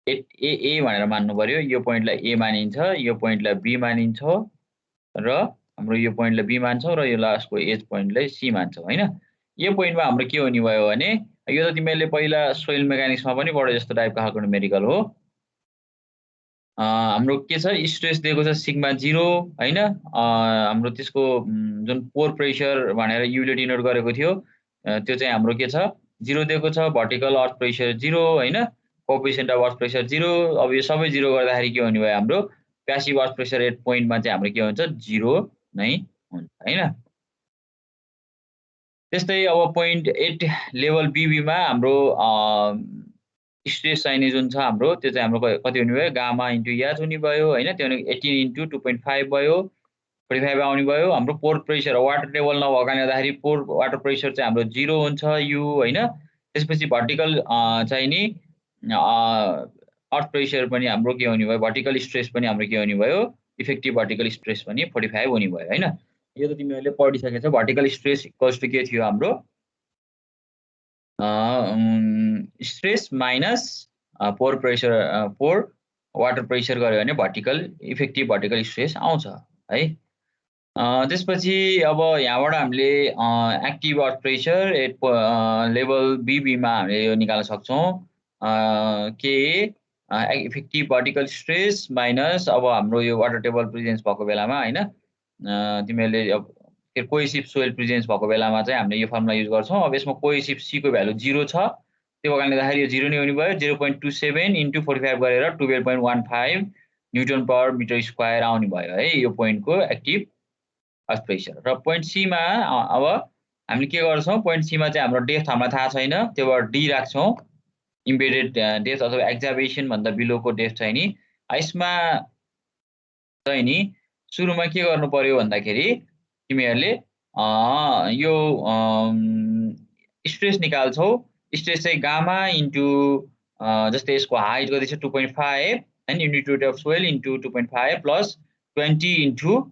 A: ए भनेर मान्नु पर्यो यो पोइन्टलाई A मानिन्छ यो पोइन्टलाई B मानिन्छ र हाम्रो यो पोइन्टलाई B मान्छौं र यो लास्टको एज पोइन्टलाई C मान्छौं हैन यो पोइन्टमा हाम्रो के हुने भयो भने यो त तिमीले पहिला सोइल मेकानिक्समा पनि पढे जस्तो टाइपको खालको न्युमेरिकल हो हाम्रो के छ स्ट्रेस दिएको छ सिग्मा 0 हैन हाम्रो त्यसको जुन पोर प्रेशर भनेर युले डिनोट गरेको थियो त्यो चाहिँ हाम्रो के छ 0 दिएको छ भर्टिकल अर्थ प्रेशर 0 हैन कोएफिसिएन्ट अफ अर्थ प्रेशर 0 अब यो सबै 0 गर्दाखेरि के हुने भयो हाम्रो प्यासिभ अर्थ प्रेसर एट पोइन्टमा चाहिँ हाम्रो के हुन्छ 0 नै हुन्छ हैन। त्यस्तै अब पोइन्ट 8 लेभल बीबीमा हाम्रो स्ट्रेस चाहिने जुन छ हाम्रो त्यो चाहिँ हाम्रो कति हुने भयो गामा इन्टु याच हुने भयो हैन। त्यो भनेको 18 इन्टु 2.5 भयो 45 आउने भयो। हाम्रो पोर प्रेसर वाटर टेबल नभएको कारणले गर्दाखेरि पोर वाटर प्रेसर चाहिँ हाम्रो 0 हुन्छ यु हैन। त्यसपछि भर्टिकल चाहिने अर्थ प्रेसर पनि हाम्रो के हुने भयो भर्टिकल स्ट्रेस पनि हाम्रो के हुने भयो इफेक्टिभ भर्टिकल स्ट्रेस पनि 45 हुने भयो हैन। यो त तिमीहरूले पढिसकेछौ। भर्टिकल स्ट्रेस इक्वल्स टु के थियो हाम्रो स्ट्रेस माइनस पोर प्रेसर पोर वाटर प्रेसर गर्यो भने भर्टिकल इफेक्टिभ भर्टिकल स्ट्रेस आउँछ है। त्यसपछि अब यहाँबाट हामीले active earth pressure at level बीबीमा हामीले यो निकाल्न सक्छौँ के इफेक्टिभ भर्टिकल स्ट्रेस माइनस अब हाम्रो यो वाटर टेबल प्रेजेन्स भएको बेलामा हैन तिमीहरूले अब कोहेसिभ सोइल प्रेजेन्स भएको बेलामा चाहिँ हामीले यो फर्मुला युज गर्छौँ। अब यसमा कोहेसिभ सी को भ्यालु 0 छ त्यो कारणले गर्दाखेरि यो 0 नै हुने भयो। 0.27 इन्टु 45 गरेर 12.15 न्युटन पर मिटर स्क्वायर आउने भयो है यो पोइन्टको एक्टिभ अर्थ प्रेसर। र पोइन्ट सी मा अब हामीले के गर्छौँ पोइन्ट सी मा चाहिँ हाम्रो डेप्थ हामीलाई थाहा छैन त्योबाट डी राख्छौँ इम्बेडेड डेप्थ अथवा एक्जाभेसन भन्दा बिलोको डेप्थ चाहिँ नि। यसमा चाहिँ नि सुरुमा के गर्नु पर्यो भन्दाखेरि तिमीहरूले यो स्ट्रेस निकाल्छौ। स्ट्रेस चाहिँ गामा इन्टु जस्तै यसको हाइट कति छ 2.5 and unit of soil into 2.5 plus 20 into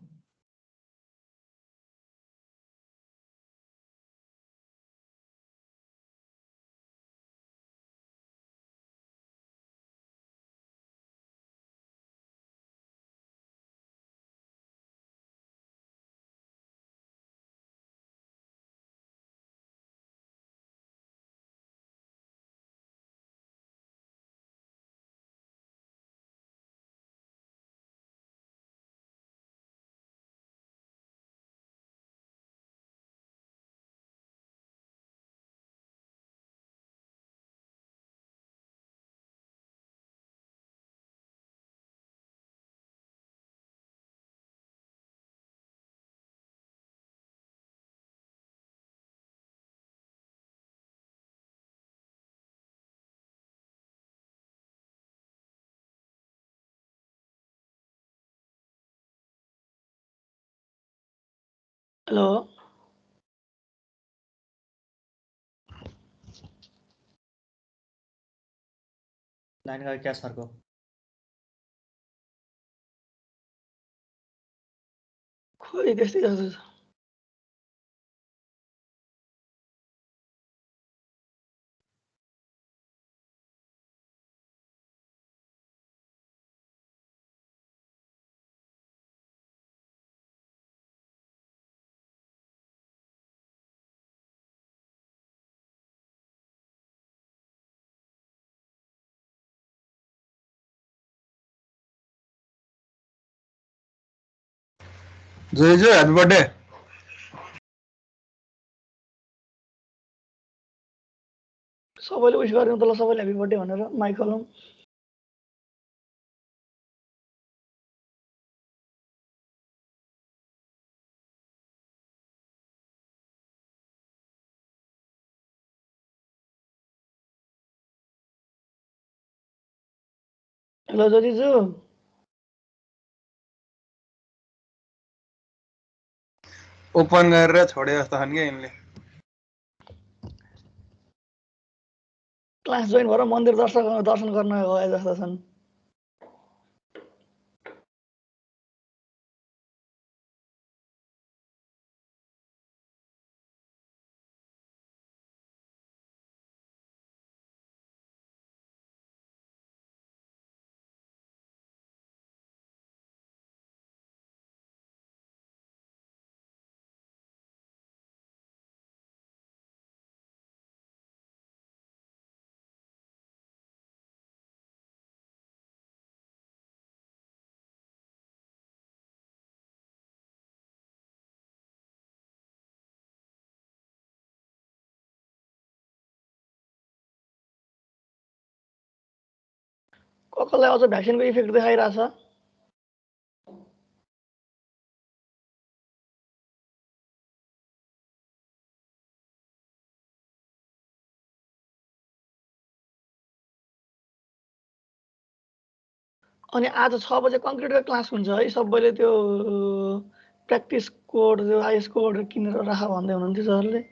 B: hello
D: line गयो क्या सरको
B: खोइ त्यस्तै जस्तो छ।
F: जय जय ह्यापी बर्थडे।
B: सबैले विश गरिदिउँ त ल सबैले ह्यापी बर्थडे भनेर माइक खोलौँ। हेलो ज्योतिजु
F: ओपन गरेर छोडे जस्तो छन् क्या यिनले।
B: क्लास जोइन भएर मन्दिर दर्शन गर्न गए जस्तो छन्। कसलाई अझ भ्याक्सिनको इफेक्ट देखाइरहेछ? अनि आज 6 बजे कङ्क्रिटको क्लास हुन्छ है, सबैले त्यो प्र्याक्टिस कोड, त्यो आइएस कोड किनेर राख भन्दै हुनुहुन्थ्यो सरले।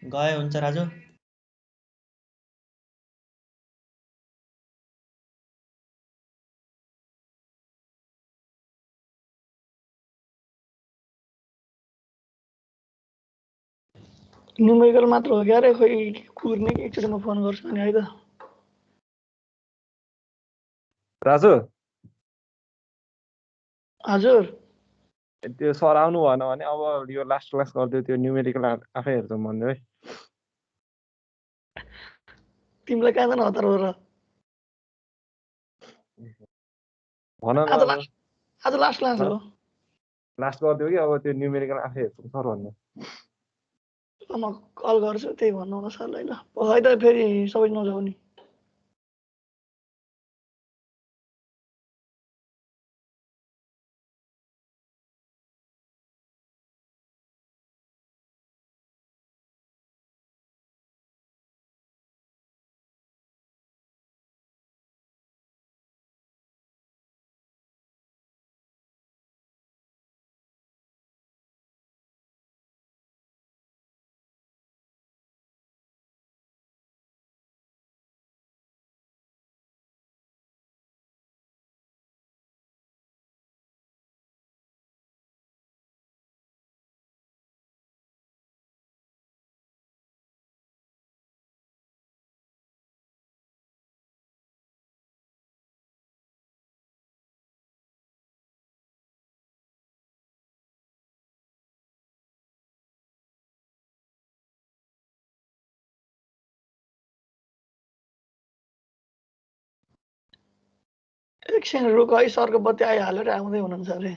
D: गए हुन्छ राजु।
B: न्युमेरिकल मात्र हो क्या रे, खोइ कुर्ने कि एकचोटि म फोन गर्छु नि है त।
G: राजु
B: हजुर
G: त्यो सर आउनु भएन भने अब यो लास्ट क्लास गरिदियो, त्यो न्युमेरिकल आफै हेर्छौँ भन्दै है।
B: तिमीलाई कहाँदैन हतार हो र?
G: भन न
B: आज
G: अब
B: लास्ट आज लास्ट क्लास हो।
G: लास्ट गरिदियो कि अब त्यो न्युमेरिकल आफै हेर्छौँ सर भन्नु।
B: ल म कल गर्छु, त्यही भन्नु न सरलाई ल। है त फेरि सबै नजाऊ नि। एकछिन रुक है, सरको बत्ती आइहाल्यो रे, आउँदै हुनुहुन्छ अरे।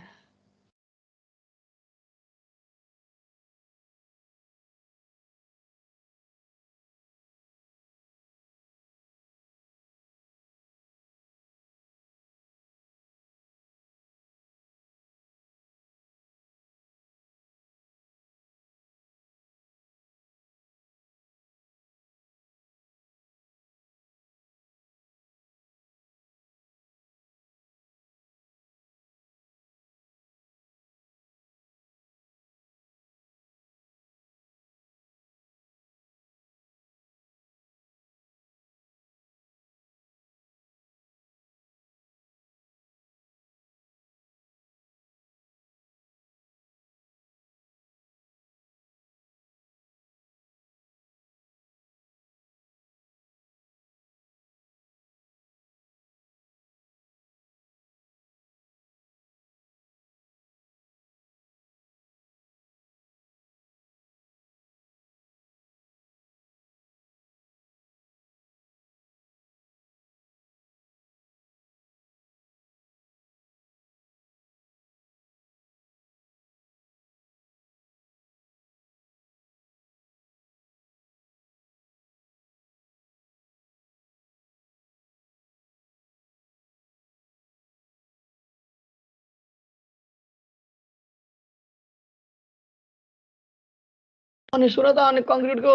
B: अनि सुन त, अनि कङ्क्रिटको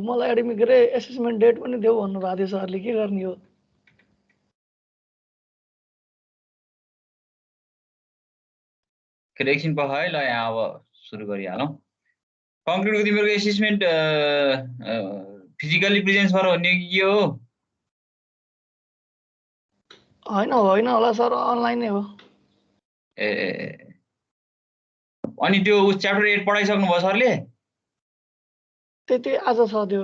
B: मलाई एडमिट के अरे एसेसमेन्ट डेट पनि देऊ भन्नुभएको थियो सरले, के गर्ने हो?
A: फेरि एकछिन पछि है ल यहाँ अब सुरु गरिहालौँ कङ्क्रिटको तिमीहरूको एसेसमेन्ट फिजिकली प्रेजेन्स भएर हुने कि के हो
B: होइन होला सर अनलाइन नै हो
A: ए अनि त्यो उस च्याप्टर 8 पढाइसक्नु भयो सरले
B: त्यति आज छ त्यो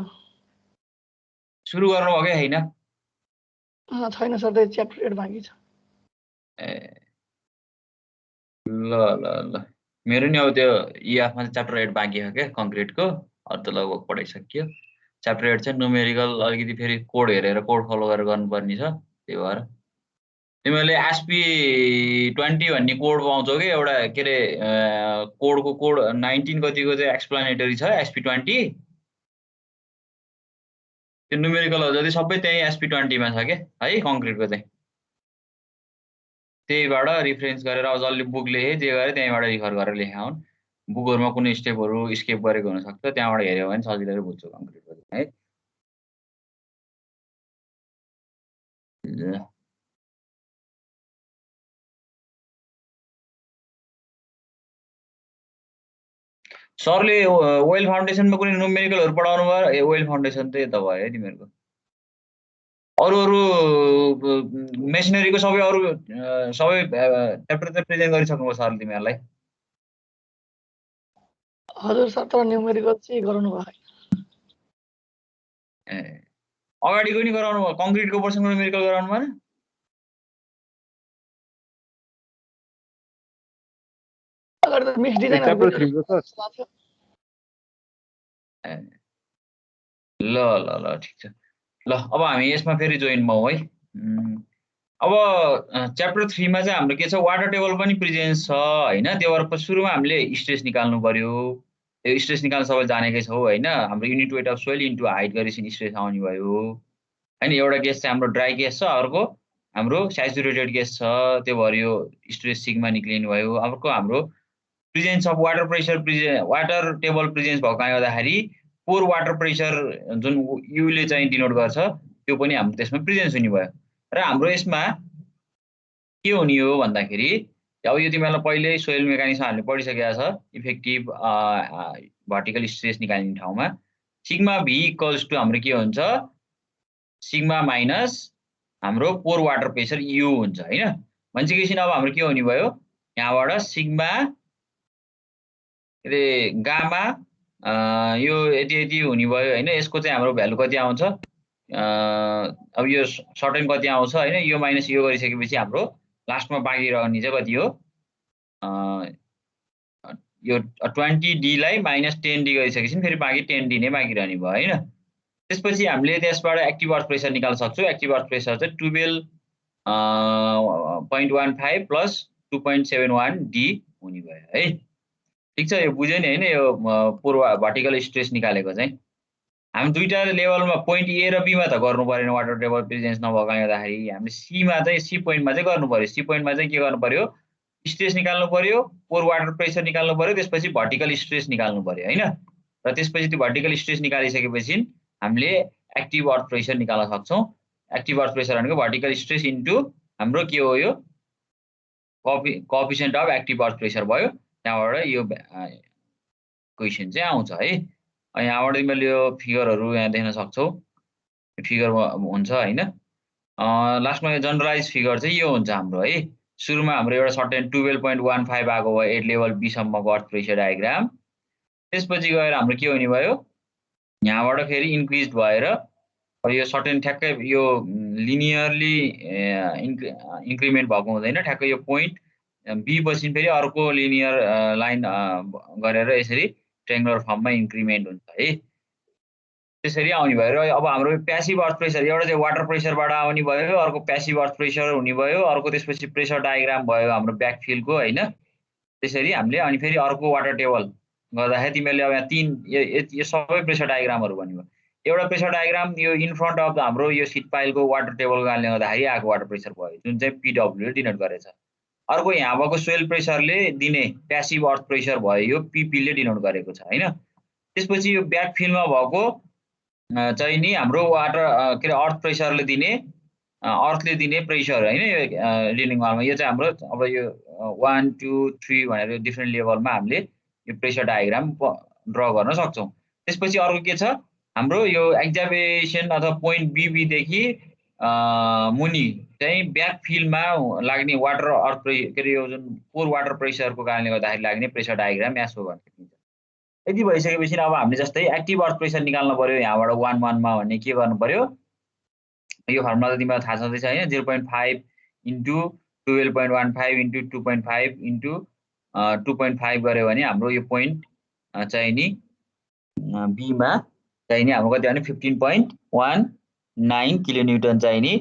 A: सुरु गर्नुभयो कि होइन
B: छैन सर त्यो च्याप्टर 8 बाँकी छ
A: ए ल ल ल मेरो नि अब त्यो इएफमा च्याप्टर 8 बाँकी छ क्या कङ्क्रिटको अरू त लगभग पढाइसकियो च्याप्टर 8 चाहिँ न्युमेरिकल अलिकति फेरि कोड हेरेर कोड फलो गरेर गर्नुपर्ने छ त्यही भएर तिमीहरूले एसपी 20 भन्ने कोड पाउँछौ कि एउटा के अरे कोडको कोड 19 कतिको चाहिँ एक्सप्लेनेटरी छ एसपी 20 त्यो न्युमेरिकल जति सबै त्यही एसपी 20 मा छ के है कङ्क्रिटको चाहिँ त्यहीबाट रिफरेन्स गरेर अब जसले बुक लेखे जे गरे त्यहीँबाट रिफर गरेर लेखा हुन् बुकहरुमा कुनै स्टेपहरु स्किप गरेको हुन सक्छ त्यहाँबाट हेर्यो भने सजिलै बुझ्छ कङ्क्रिटको है सरले ओइल फाउन्डेसनमा कुनै न्युमेरिकलहरु पढाउनु भयो ओइल फाउन्डेसन त यता भयो है तिमीहरुको अरु मेसिनरीको सबै च्याप्टर त प्रेजेन्ट गरिसक्नुभयो सरले तिमीहरुलाई
B: हजुर सर तर न्युमेरिकल चाहिँ गराउनु भयो
A: ए अगाडिको नि गराउनु भयो कङ्क्रिटको पोर्सनको न्युमेरिकल गराउनु भएन
B: अगाडि त मिक्स डिजाइन
G: च्याप्टर 3 को सर
A: ल ल ल ठीक छ ल अब हामी यसमा फेरि जोइन भयौं है अब च्याप्टर 3 मा चाहिँ हाम्रो के छ वाटर टेबल पनि प्रेजेन्स छ हैन त्यो भएर सुरुमा हामीले स्ट्रेस निकाल्नु पर्यो त्यो स्ट्रेस निकाल्न सबै जानेकै छौ हैन हाम्रो unit weight of soil into height गरेपछि स्ट्रेस आउने भयो हैन एउटा केस चाहिँ हाम्रो ड्राई केस छ अर्को हाम्रो स्याचुरेटेड केस छ त्यो भएर यो स्ट्रेस सिग्मा निक्लिनु भयो अर्को हाम्रो presence of water pressure water table presence भएको कारणले गर्दाखेरि पोर वाटर प्रेसर जुन युले चाहिँ डिनोट गर्छ त्यो पनि हाम्रो त्यसमा प्रेजेन्स हुने भयो र हाम्रो यसमा के हुने हो भन्दाखेरि अब यो तिमीहरुलाई पहिले सोइल मेकानिक्समा हामीले पढिसकेका छ इफेक्टिभ भर्टिकल स्ट्रेस निकाल्ने ठाउँमा सिग्मा v इक्वल्स टु हाम्रो के हुन्छ सिग्मा माइनस हाम्रो पोर वाटर प्रेसर u हुन्छ हैन भन्छ कि अब हाम्रो के हुने भयो यहाँबाट सिग्मा रे गामा यो यति हुने भयो हैन यसको चाहिँ हाम्रो भ्यालु कति आउँछ अब यो सर्टेन कति आउँछ हैन यो माइनस यो गरिसकेपछि हाम्रो लास्टमा बाँकी रहने चाहिँ कति हो यो 20d लाई माइनस 10d गरिसकेपछि फेरि बाँकी 10d नै बाँकी रहने भयो हैन त्यसपछि हामीले त्यसबाट एक्टिभ अर्थ प्रेसर निकाल्न सक्छौं एक्टिभ अर्थ प्रेसर चाहिँ 12.15 प्लस 2.71d हुने भयो है ठीक छ यो बुझ्यो नि हैन यो पूर्व भर्टिकल स्ट्रेस निकालेको चाहिँ हामी दुईटा लेभलमा पोइन्ट ए र बी मा त गर्नु परेन वाटर टेबल प्रेजेन्स नभएको कारणले गर्दाखेरि हामीले सी मा चाहिँ सी पोइन्टमा चाहिँ गर्नु पर्यो सी पोइन्टमा चाहिँ के गर्नु पर्यो स्ट्रेस निकाल्नु पर्यो पोर वाटर प्रेसर निकाल्नु पर्यो त्यसपछि भर्टिकल स्ट्रेस निकाल्नु पर्यो हैन र त्यसपछि त्यो भर्टिकल स्ट्रेस निकालिसकेपछि हामीले एक्टिभ अर्थ प्रेसर निकाल्न सक्छौं एक्टिभ अर्थ प्रेसर भनेको भर्टिकल स्ट्रेस इन्टु हाम्रो के हो यो coefficient of active earth pressure भयो त्यहाँबाट यो क्वेशन चाहिँ आउँछ है यहाँबाट तिमीले यो फिगरहरु यहाँ देख्न सक्छौ फिगर हुन्छ हैन लास्टमा यो जनरलाइज फिगर चाहिँ यो हुन्छ हाम्रो है सुरुमा हाम्रो एउटा सर्टेन 12.15 आएको भयो 8 लेभल बी सम्मको अर्थ प्रेसर डायग्राम त्यसपछि गएर हाम्रो के हुने भयो यहाँबाट फेरि इन्क्रिज भएर अब यो सर्टेन ठ्याक्कै यो लिनियरली इन्क्रिमेन्ट भएको हुँदैन ठ्याक्कै यो पोइन्ट बी पछि फेरि अर्को लिनियर लाइन गरेर यसरी ट्रायंगुलर फर्ममा इन्क्रिमेन्ट हुन्छ है त्यसरी आउने भयो र अब हाम्रो प्यासिभ अर्थ प्रेसर एउटा चाहिँ वाटर प्रेसरबाट आउने भयो अर्को प्यासिभ अर्थ प्रेसर हुने भयो अर्को त्यसपछि प्रेसर डायग्राम भयो हाम्रो ब्याकफिलको हैन त्यसरी हामीले अनि फेरि अर्को वाटर टेबल गर्दाखेरि तिमीले अब यहाँ तीन यो सबै प्रेसर डायग्रामहरु बन्यो एउटा प्रेसर डायग्राम यो इन फ्रन्ट अफ हाम्रो यो सिट पाइलको वाटर टेबलको कारणले गर्दाखेरि आएको वाटर प्रेसर भयो जुन चाहिँ पीडब्ल्यू ले डिनोट गरेछ अर्को यहाँ भएको सोइल प्रेसरले दिने प्यासिभ अर्थ प्रेसर भयो यो पीपी ले डिनोट गरेको छ हैन त्यसपछि यो ब्याकफिलमा भएको चाहिँ नि हाम्रो वाटर के अर्थ प्रेसरले दिने अर्थले दिने प्रेसर होइन यो रिलिङ वालमा यो चाहिँ हाम्रो अब यो 1 2 3 भनेर डिफ्रेन्ट लेभलमा हामीले यो प्रेसर डायग्राम ड्र गर्न सक्छौँ। त्यसपछि अर्को के छ हाम्रो यो एक्जामिनेसन अथवा पोइन्ट बीबी देखि मुनि चाहिँ ब्याक फिल्डमा लाग्ने वाटर अर्थ के अरे यो जुन पोर वाटर प्रेसरको कारणले गर्दाखेरि लाग्ने प्रेसर डायग्राम यासो भन्न सकिन्छ। यति भइसकेपछि अब हामीले जस्तै एक्टिभ अर्थ प्रेसर निकाल्नु पर्यो यहाँबाट 1 1 मा भन्ने के गर्नु पर्यो यो फर्मुला त तिमीलाई थाहा छँदैछ हैन 0.5 इन्टु 12.15 इन्टु 2.5 इन्टु 2.5 गर्यो भने हाम्रो यो पोइन्ट चाहिँ नि बी मा चाहिँ नि हाम्रो कति भने 15.19 किलोन्युटन चाहिँ नि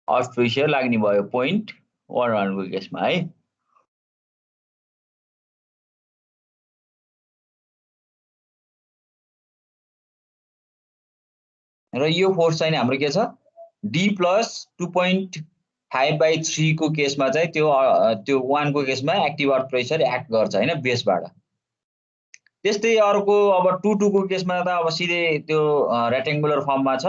A: अर्थ प्रेसर लाग्ने भयो पोइन्ट 11 को केसमा है। र यो फोर्स चाहिँ हाम्रो के छ d प्लस 2.5/3 को केसमा चाहिँ त्यो 1 को केसमा एक्टिभ अर्थ प्रेसर एक्ट गर्छ हैन बेसबाट। त्यस्तै अर्को अब 2 2 को केसमा त अब सिधै त्यो रेक्टेंगुलर फर्ममा छ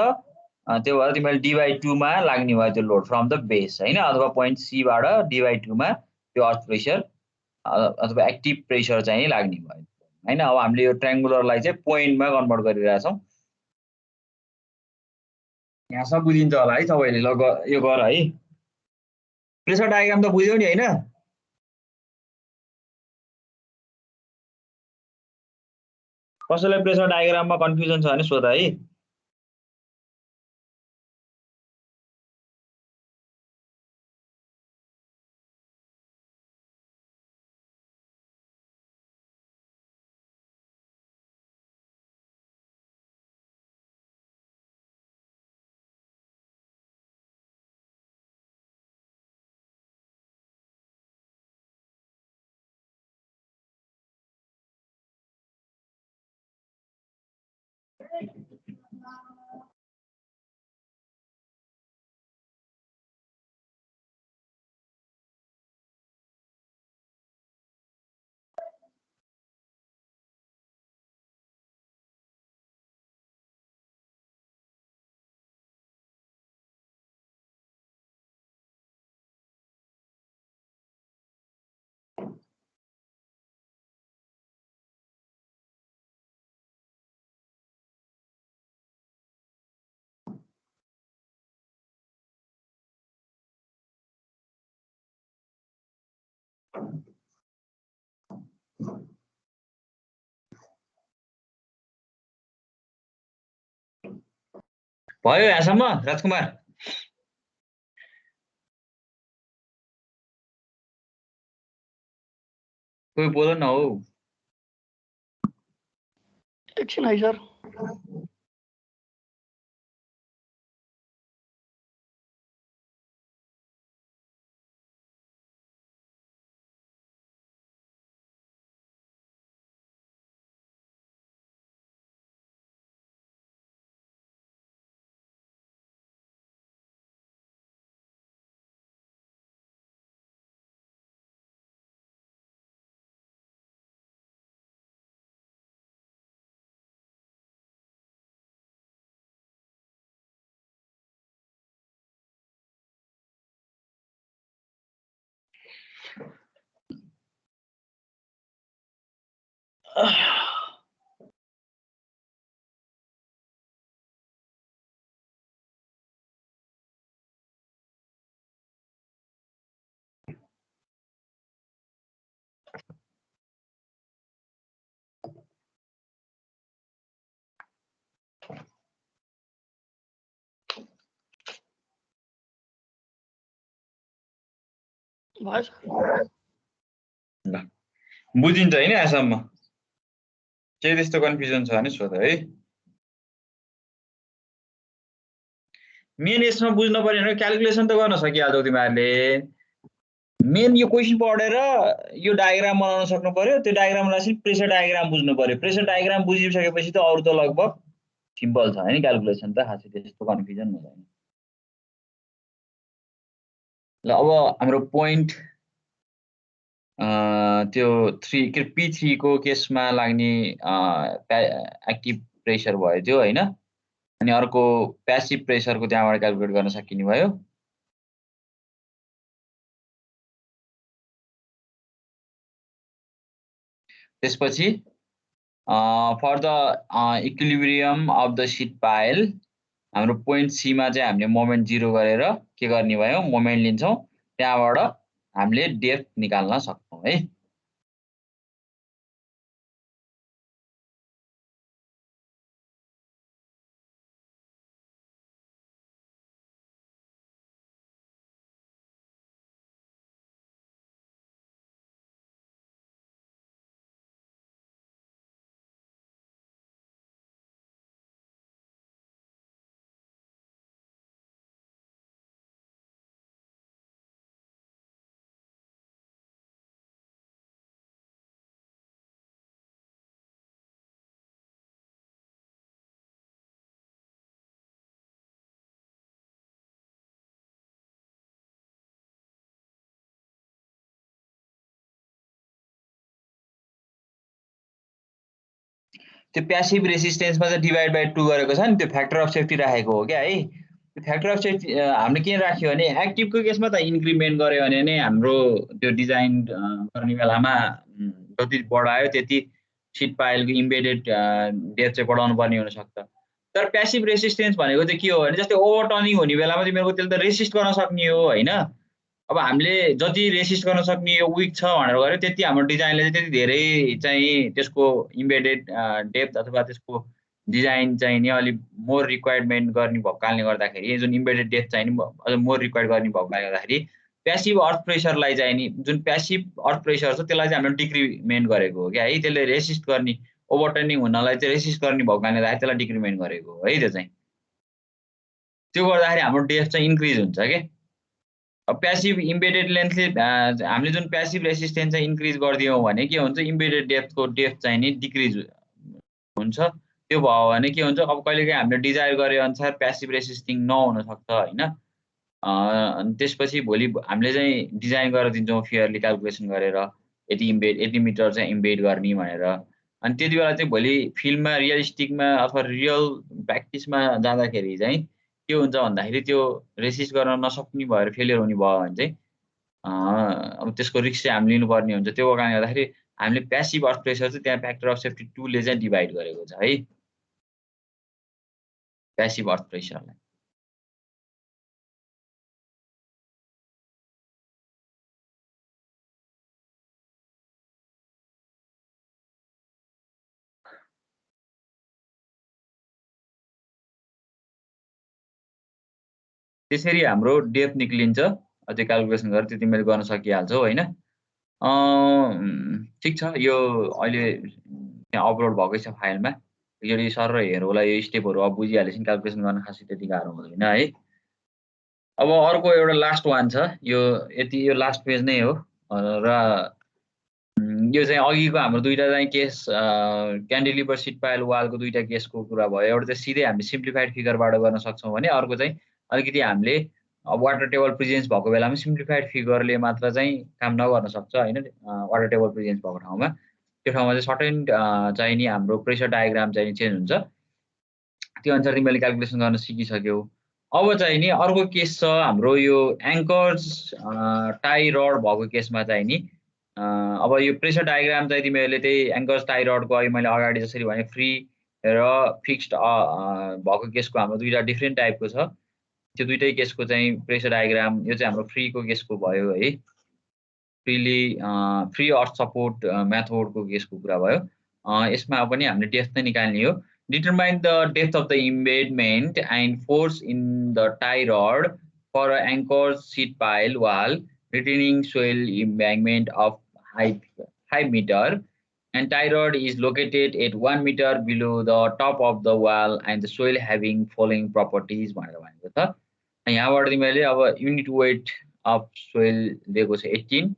A: त्यो भएर तिमीले d/2 मा लाग्ने भयो त्यो लोड फ्रम द बेस हैन अथवा पोइन्ट सी बाट d/2 मा त्यो अर्थ प्रेसर अथवा एक्टिभ प्रेसर चाहिँ लाग्ने भयो हैन। अब हामीले यो ट्रायंगुलरलाई चाहिँ पोइन्टमा कन्भर्ट गरिरहेका छौं। यहाँ सब बुझिन्छ होला है तपाईले ल यो गर है प्रेसर डायग्राम त बुझ्यौ नि हैन। कसैलाई प्रेसर डायग्राममा कन्फ्युजन छ भने सोध है। भयो यहाँसम्म राजकुमार? कोही बोल न हौ।
B: एकछिन है सर। भयो सर।
A: ल बुझिन्छ हैन यहाँसम्म? के त्यस्तो कन्फ्युजन छ भने सोध है। मेन यसमा बुझ्न पर्ने भने क्याल्कुलेसन त गर्न सकिहाल्छौ तिमीहरुले। मेन यो क्वेशन पढेर यो डायग्राम बनाउन सक्नु पर्यो। त्यो डायग्रामलाई चाहिँ प्रेसर डायग्राम बुझ्नु पर्यो। प्रेसर डायग्राम बुझिसकेपछि त अरु त लगभग सिम्पल छ हैन क्याल्कुलेसन त खासै त्यस्तो कन्फ्युजन हुँदैन। ल अब हाम्रो पोइन्ट त्यो 3 के P3 को केसमा लाग्ने एक्टिभ प्रेसर भयो त्यो हैन। अनि अर्को प्यासिभ प्रेसरको त्यहाँबाट क्याल्कुलेट गर्न सकिने भयो। त्यसपछि for the equilibrium of the sheet pile हाम्रो पोइन्ट सी मा चाहिँ हामीले मोमेन्ट 0 गरेर के गर्ने भयो मोमेन्ट लिन्छौं त्यहाँबाट हामीले डेप्थ निकाल्न सक्छौं है त्यो प्यासिभ रेसिस्टेन्समा चाहिँ डिभाइड बाइ 2 गरेको छ नि त्यो फ्याक्टर अफ सेफ्टी राखेको हो क्या है त्यो फ्याक्टर अफ सेफ्टी हामीले के राख्यो भने एक्टिभको केसमा त इन्क्रिमेन्ट गर्यो भने नै हाम्रो त्यो डिजाइन गर्ने बेलामा जति बढायो त्यति सिट पाइलको इम्बेडेड डेप्थ चाहिँ बढाउनु पर्ने हुन सक्छ तर प्यासिभ रेसिस्टेन्स भनेको चाहिँ के हो भने जस्तै ओभरटर्निङ हुने बेलामा तिमीहरुको त्यसले त रेसिस्ट गर्न सक्ने हो हैन अब हामीले जति रेसिस्ट गर्न सक्ने यो विक छ भनेर गर्यो त्यति हाम्रो डिजाइनले चाहिँ त्यति धेरै चाहिँ त्यसको इम्बेडेड डेप्थ अथवा त्यसको डिजाइन चाहिँ नि अलि मोर रिक्वायरमेन्ट गर्ने भएको कारणले गर्दाखेरि जुन इम्बेडेड डेप्थ चाहिँ नि अझ मोर रिक्वायर गर्ने भएको कारणले गर्दाखेरि प्यासिभ अर्थ प्रेसरलाई चाहिँ नि जुन प्यासिभ अर्थ प्रेसर छ त्यसलाई चाहिँ हामीले डिक्रिमेन्ट गरेको हो क्या है त्यसले रेसिस्ट गर्ने ओभरटर्निङ हुनलाई चाहिँ रेसिस्ट गर्ने भएको कारणले गर्दाखेरि त्यसलाई डिक्रिमेन्ट गरेको हो है त्यो चाहिँ त्यो गर्दाखेरि हाम्रो डेप्थ चाहिँ इन्क्रिज हुन्छ के अब प्यासिभ इम्बेडेड लेन्थले हामीले जुन प्यासिभ रेसिस्टेन्स चाहिँ इन्क्रिज गरिदियौँ भने के हुन्छ इम्बेडेड डेप्थको डेप्थ चाहिँ नि डिक्रिज हुन्छ त्यो भयो भने के हुन्छ अब कहिलेकाहीँ हामीले डिजायर गरे अनुसार प्यासिभ रेसिस्टिङ नहुन सक्छ हैन अनि त्यसपछि भोलि हामीले चाहिँ डिजाइन गरेर दिन्छौँ फेयरली क्याल्कुलेसन गरेर यति मिटर चाहिँ इम्बेड गर्ने भनेर अनि त्यति बेला चाहिँ भोलि फिल्डमा रियलिस्टिकमा अथवा रियल प्र्याक्टिसमा जाँदाखेरि चाहिँ के हुन्छ भन्दाखेरि त्यो रेसिस्ट गर्न नसक्ने भएर फेलियर हुने भयो भने चाहिँ अब त्यसको रिस्क चाहिँ हामीले लिनुपर्ने हुन्छ त्यो कारणले गर्दाखेरि हामीले प्यासिभ अर्थ प्रेसर चाहिँ त्यहाँ फ्याक्टर अफ सेफ्टी 2 ले चाहिँ डिभाइड गरेको छ है प्यासिभ अर्थ प्रेसरलाई त्यसरी हाम्रो डेप्थ निक्लिन्छ त्यो क्याल्कुलेसन गरेर त्यो तिमीले गर्न सकिहाल्छौ हैन ठीक छ यो अहिले त्यहाँ अपलोड भएकै छ फाइलमा यो सर र हेरौँला यो स्टेपहरु अब बुझिहालेछन् क्याल्कुलेसन गर्न खासै त्यति गाह्रो हुँदैन है अब अर्को एउटा लास्ट वान छ यो यति यो लास्ट पेज नै हो र यो चाहिँ अघिको हाम्रो दुईटा चाहिँ केस क्यान्टिलिभर सिट पाइल वालको दुईटा केसको कुरा भयो एउटा चाहिँ सिधै हामीले सिम्प्लिफाइड फिगरबाट गर्न सक्छौं भने अर्को चाहिँ अलिकति हामीले वाटर टेबल प्रेजेन्स भएको बेलामा सिम्प्लिफाइड फिगरले मात्र चाहिँ काम नगर्न सक्छ हैन वाटर टेबल प्रेजेन्स भएको ठाउँमा त्यो ठाउँमा चाहिँ सर्टेन चाहिँ नि हाम्रो प्रेसर डायग्राम चाहिँ चेन्ज हुन्छ त्यो अनुसार तिमीले क्याल्कुलेसन गर्न सिकिसक्यौ अब चाहिँ नि अर्को केस छ हाम्रो यो एङ्कर्स टाई रड भएको केसमा चाहिँ नि अब यो प्रेसर डायग्राम चाहिँ तिमीहरूले त्यही एङ्कर्स टाई रडको अघि मैले अगाडि जसरी भने फ्री र फिक्स्ड भएको केसको हाम्रो दुईटा डिफ्रेन्ट टाइपको छ त्यो दुईटै केसको चाहिँ प्रेसर डायग्राम यो चाहिँ हाम्रो फ्रीको केसको भयो है फ्री अर्थ सपोर्ट मेथडको केसको कुरा भयो यसमा पनि हामीले डेप्थ नै निकाल्ने हो determine the depth of the embedment and force in the tie rod for anchor sheet pile wall retaining soil embankment of height 5 meter and tie rod is located at 1 meter below the top of the wall and the soil having following properties भनेर भनेको छ यहाँबाट तिमीले अब युनिट वेट अफ सोइल दिएको छ 18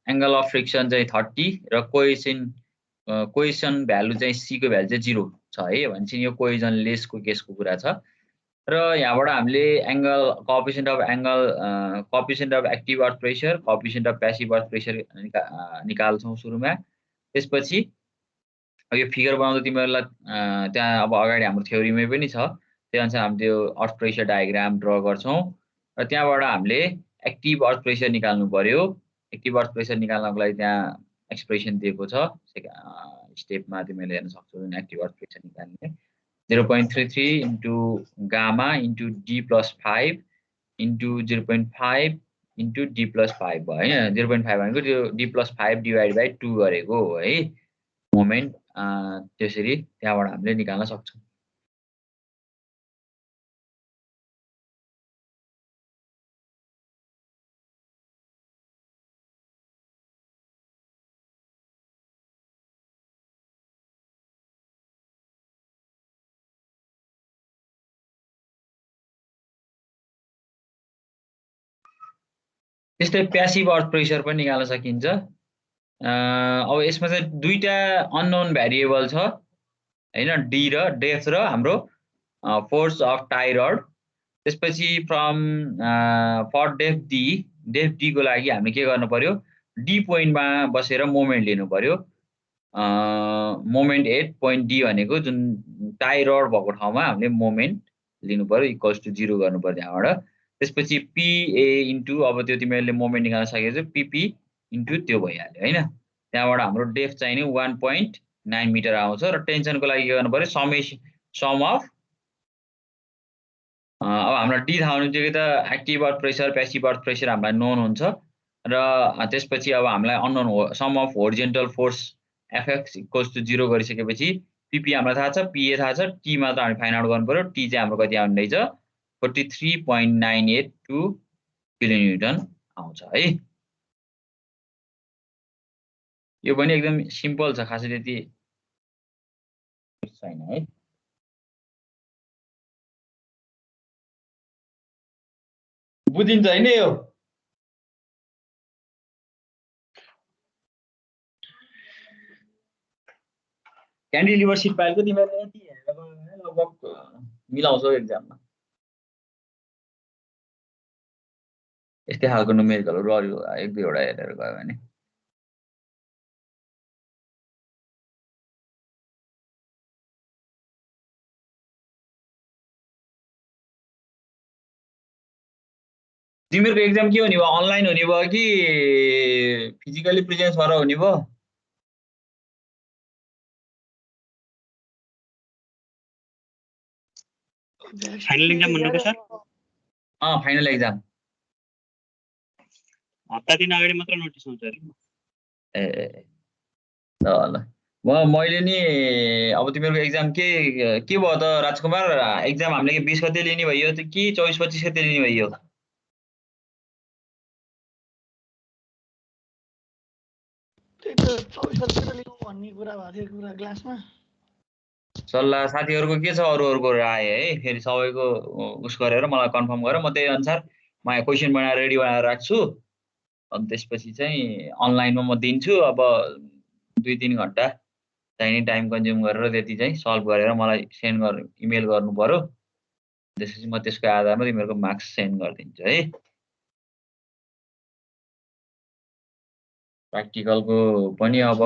A: एंगल अफ फ्रिक्सन चाहिँ 30 र कोहेसन भ्यालु चाहिँ c को भ्यालु चाहिँ 0 छ है भन्छ यो कोहेसन लेसको केसको कुरा छ र यहाँबाट हामीले angle coefficient of active earth pressure coefficient of passive earth pressure निकाल्छौं सुरुमा त्यसपछि यो फिगर बनाउँदा तिमीहरुलाई त्यहाँ अब अगाडि हाम्रो थ्योरीमै पनि छ त्यही अनुसार हामी त्यो अर्थ प्रेसर डायग्राम ड्रा गर्छौं र त्यहाँबाट हामीले एक्टिभ अर्थ प्रेसर निकाल्नु पर्यो एक्टिभ अर्थ प्रेसर निकाल्नको लागि त्यहाँ एक्सप्रेसन दिएको छ स्टेपमा तिमीले हेर्न सक्छौ जुन एक्टिभ अर्थ प्रेसर निकाल्ने 0.33 into gamma into d + 5 into 0.5 into d + 5 भयो हैन 0.5 भनेको त्यो d + 5 / 2 गरेको हो है मोमेन्ट त्यसरी त्यहाँबाट हामीले निकाल्न सक्छौं त्यस्तै प्यासिभ अर्थ प्रेसर पनि निकाल्न सकिन्छ अब यसमा चाहिँ दुईटा अननोन भेरिएबल छ हैन d र डेप्थ र हाम्रो फोर्स अफ टाई रड त्यसपछि फ्रम फर डेप्थ d को लागि हामीले के गर्नु पर्यो d पोइन्टमा बसेर मोमेन्ट लिनु पर्यो मोमेन्ट एट पोइन्ट d भनेको जुन टाई रड भएको ठाउँमा हामीले मोमेन्ट लिनु पर्यो इक्वल्स टु 0 गर्नु पर्यो त्यहाँबाट त्यसपछि pa इन्टु अब त्यो तिमीहरूले मोमेन्ट निकाल्न सकेको छ pp इन्टु त्यो भइहाल्यो हैन त्यहाँबाट हाम्रो डेप्थ चाहिँ 1.9 मिटर आउँछ र टेन्सनको लागि के गर्नु पर्यो सम अफ अब हाम्रो d थाहा हुनु चाहिँ त active earth pressure passive earth pressure हामीलाई नोन हुन्छ र त्यसपछि अब हामीलाई unknown sum of horizontal force fx equals to 0 गरिसकेपछि pp हामीलाई थाहा छ pa थाहा छ t मात्र हामी फाइन्ड आउट गर्नु पर्यो t चाहिँ हाम्रो कति आउने रहेछ 43.982 किलोन्युटन आउँछ है यो पनि एकदम सिम्पल छ खासै त्यति छैन है बुझिन्छ हैन यो क्यान्टिलिभर सिट पाइलको तिमीहरूले यति हेरेर गयो भने लगभग मिलाउँछौ एक्जाममा यस्तै खालको नुमेरिकलहरु अरु एक दुईवटा हेरेर गयो भने तिमीहरूको एक्जाम के हुने भयो अनलाइन हुने भयो कि फिजिकली प्रेजेन्स भएर हुने भयो
H: फाइनल एक्जाम भन्नुको सर
A: फाइनल एक्जाम
H: हप्ता दिन अगाडि मात्र नोटिस आउँछ अरे
A: ए ल मैले नि अब तिमीहरूको एक्जाम के भयो त राजकुमार एक्जाम हामीले 20 गते लिने भयो कि 24-25 गते लिने भयो
B: त्यही त 24 गते लिनु भन्ने कुरा भएको थियो कुरा क्लासमा
A: सल्लाह साथीहरुको के छ अरुहरुको राय है फेरि सबैको उस गरेर मलाई कन्फर्म गरेर म त्यही अनुसार म क्वेशन बनाएर रेडी बनाएर राख्छु अनि त्यसपछि चाहिँ अनलाइनमा म दिन्छु अब 2-3 घण्टा चाहिने टाइम कन्ज्युम गरेर त्यति चाहिँ सल्भ गरेर मलाई सेन्ड गर इमेल गर्नु पर्यो त्यसपछि म त्यसको आधारमा तिमीहरुको मार्क्स सेन्ड गर्दिन्छु है प्र्याक्टिकलको पनि अब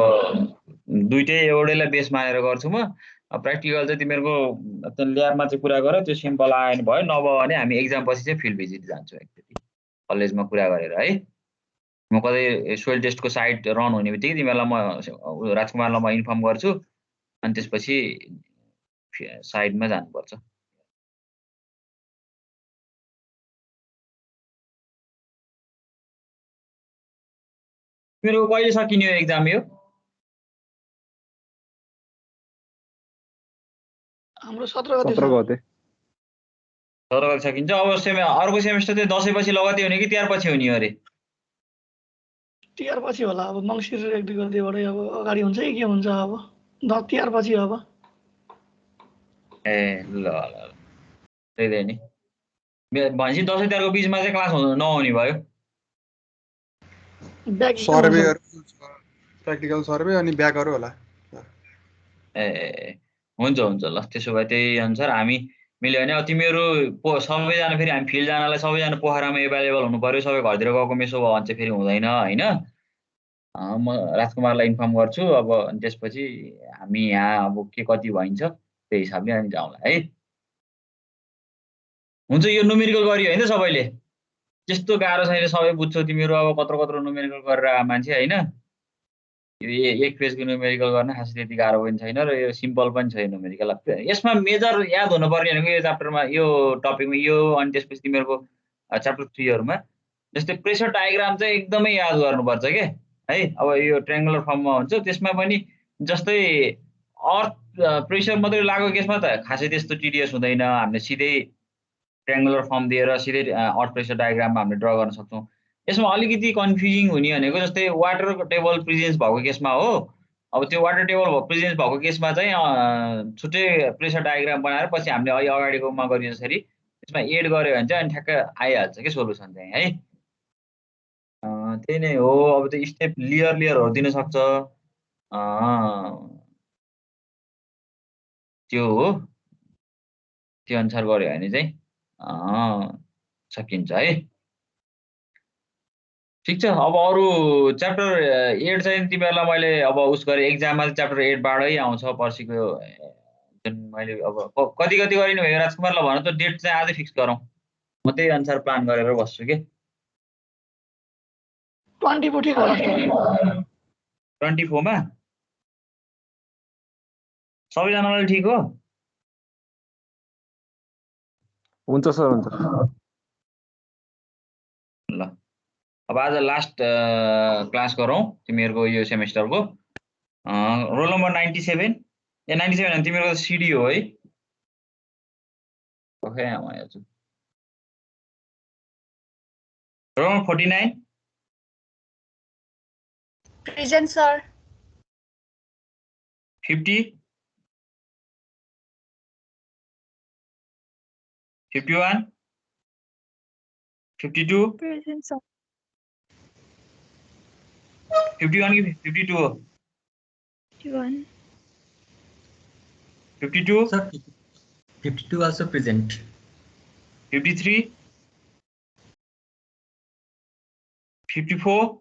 A: दुईटै एउटैलाई बेस मानेर गर्छु म प्र्याक्टिकल चाहिँ तिमीहरुको ल्याबमा चाहिँ कुरा गर त्यो सिम्पल आएन भयो नभए भने हामी एक्जाम पछि चाहिँ फिल्ड भिजिट जान्छौँ एकचोटी कलेजमा कुरा गरेर है म कतै सोइल टेस्टको साइट रन हुने बित्तिकै तिमीहरुलाई म राजकुमारलाई म इन्फर्म गर्छु अनि त्यसपछि साइटमा जानुपर्छ तिमीहरुको कहिले सकिने हो एक्जाम यो
B: हाम्रो 17 गते
G: 17 गते
A: 17 गते सकिन्छ अब अर्को सेमेस्टर चाहिँ दशैंपछि लगतै हुने कि तिहारपछि हुने हो अरे
B: तिहार पछि होला अब मङ्सिर 1-2 गतेबाटै अब अगाडि हुन्छ कि के हुन्छ अब तिहार पछि अब
A: ए ल त्यही नि भनेपछि दशैं तिहारको बीचमा चाहिँ क्लास नहुने भयो
F: सर्वेहरु प्र्याक्टिकल सर्वे अनि ब्याकहरु होला
A: ए हुन्छ ल त्यसो भए त्यही अनुसार हामी मिल्यो भने अब तिमीहरु सबैजना फेरि हामी फिल्ड जानलाई सबैजना पोखरामा एभाइलेबल हुनु पर्यो सबै घरतिर गएको मेसो भयो भने चाहिँ फेरि हुँदैन हैन म राजकुमारलाई इन्फर्म गर्छु अब त्यसपछि हामी यहाँ अब के कति भइन्छ त्यही हिसाबले अनि जाउँला है हुन्छ यो नुमेरिकल गरियो हैन सबैले त्यस्तो गाह्रो छैन, सबै बुझ्छौ तिमीहरू। अब कत्रो न्युमेरिकल गरेर मान्छे होइन, यो एक पेजको न्युमेरिकल गर्न खास त्यति गाह्रो पनि छैन र यो सिम्पल पनि छैन न्युमेरिकल। यसमा मेजर याद हुनुपर्ने भनेको यो च्याप्टरमा, यो टपिकमा यो, अनि त्यसपछि तिमीहरूको च्याप्टर 3हरूमा जस्तै प्रेसर डायग्राम चाहिँ एकदमै याद गर्नुपर्छ के है। अब यो ट्रायङ्गुलर फर्ममा हुन्छ, त्यसमा पनि जस्तै अर्थ प्रेसर मात्रै लागेको केसमा त खासै त्यस्तो टिडियस हुँदैन, हामीले सिधै ट्रायङ्गुलर फर्म दिएर सिधै अर्थ प्रेसर डायग्राममा हामीले ड्र गर्न सक्छौँ। यसमा अलिकति कन्फ्युजिङ हुने भनेको जस्तै वाटर टेबल प्रेजेन्स भएको केसमा हो। अब त्यो वाटर टेबल प्रेजेन्स भएको केसमा चाहिँ छुट्टै प्रेसर डायग्राम बनाएर पछि हामीले अहिले अगाडिकोमा गरे जसरी त्यसमा एड गऱ्यो भने चाहिँ अनि ठ्याक्क आइहाल्छ कि सोलुसन चाहिँ है। त्यही नै हो। अब त्यो स्टेप लियरहरू दिन सक्छ, त्यो हो। त्यो अनुसार गऱ्यो भने चाहिँ सकिन्छ है। ठिक छ। अब अरू च्याप्टर 8 चाहिँ तिमीहरूलाई मैले अब उस गरेँ, एक्जाममा चाहिँ च्याप्टर 8बाटै आउँछ पर्सिको जुन मैले अब कति गरिनु भयो राजकुमार? ल भन त, डेट चाहिँ आजै फिक्स गरौँ, म त्यही अनुसार प्लान गरेर बस्छु कि।
B: 24 ठिक होला सर।
A: 24 मा सबैजनालाई ठिक हो?
G: हुन्छ सर, हुन्छ।
A: ल अब आज लास्ट क्लास गरौँ तिमीहरूको यो सेमेस्टरको। रोल नम्बर 97 ए 97 भने तिमीहरूको सिडी हो है। ओके, म हेर्छु। Roll number 49
I: present sir.
A: 50 51 52
I: present sir.
A: 51 कि 52 हो?
I: 51
A: 52
D: Sir, 52 also present.
A: 53 54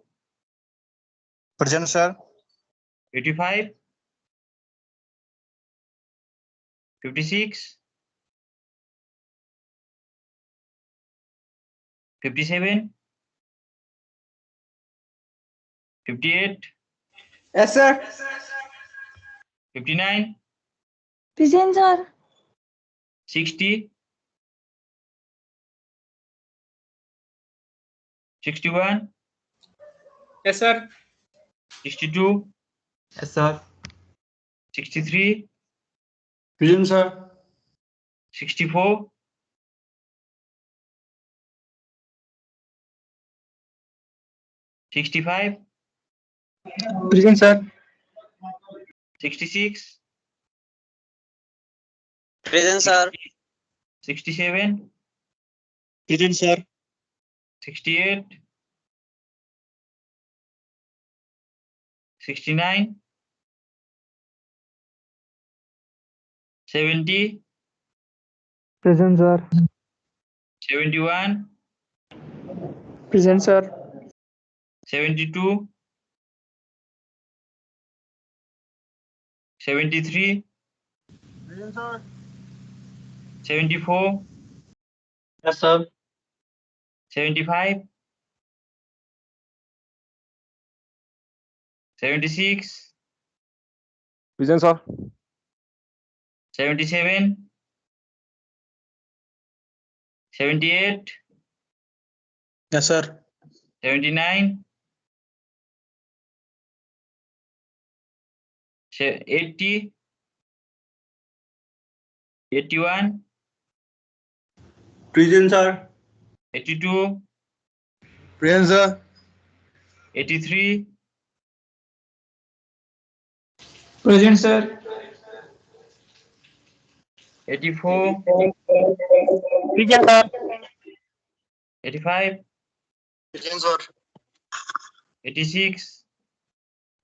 F: Present, sir.
A: 85 56 57 58
F: Yes, sir.
A: 59
I: present sir.
A: 60 61
F: Yes, sir.
A: 62
D: Yes, sir.
A: 63
F: Present, sir.
A: 64 65
F: Present, sir.
A: 66
C: present sir.
A: 67
H: present sir.
A: 68 69 70
B: present sir.
A: 71
B: present sir.
A: 72 73 74
F: Yes, sir.
A: 75 76
G: present sir.
A: 77 78
F: Yes, sir.
A: 79 80 81
F: Present, sir.
A: 82
F: Present, sir.
A: 83
F: Present, sir.
A: 84
B: present sir.
A: 85
F: Present, sir.
A: 86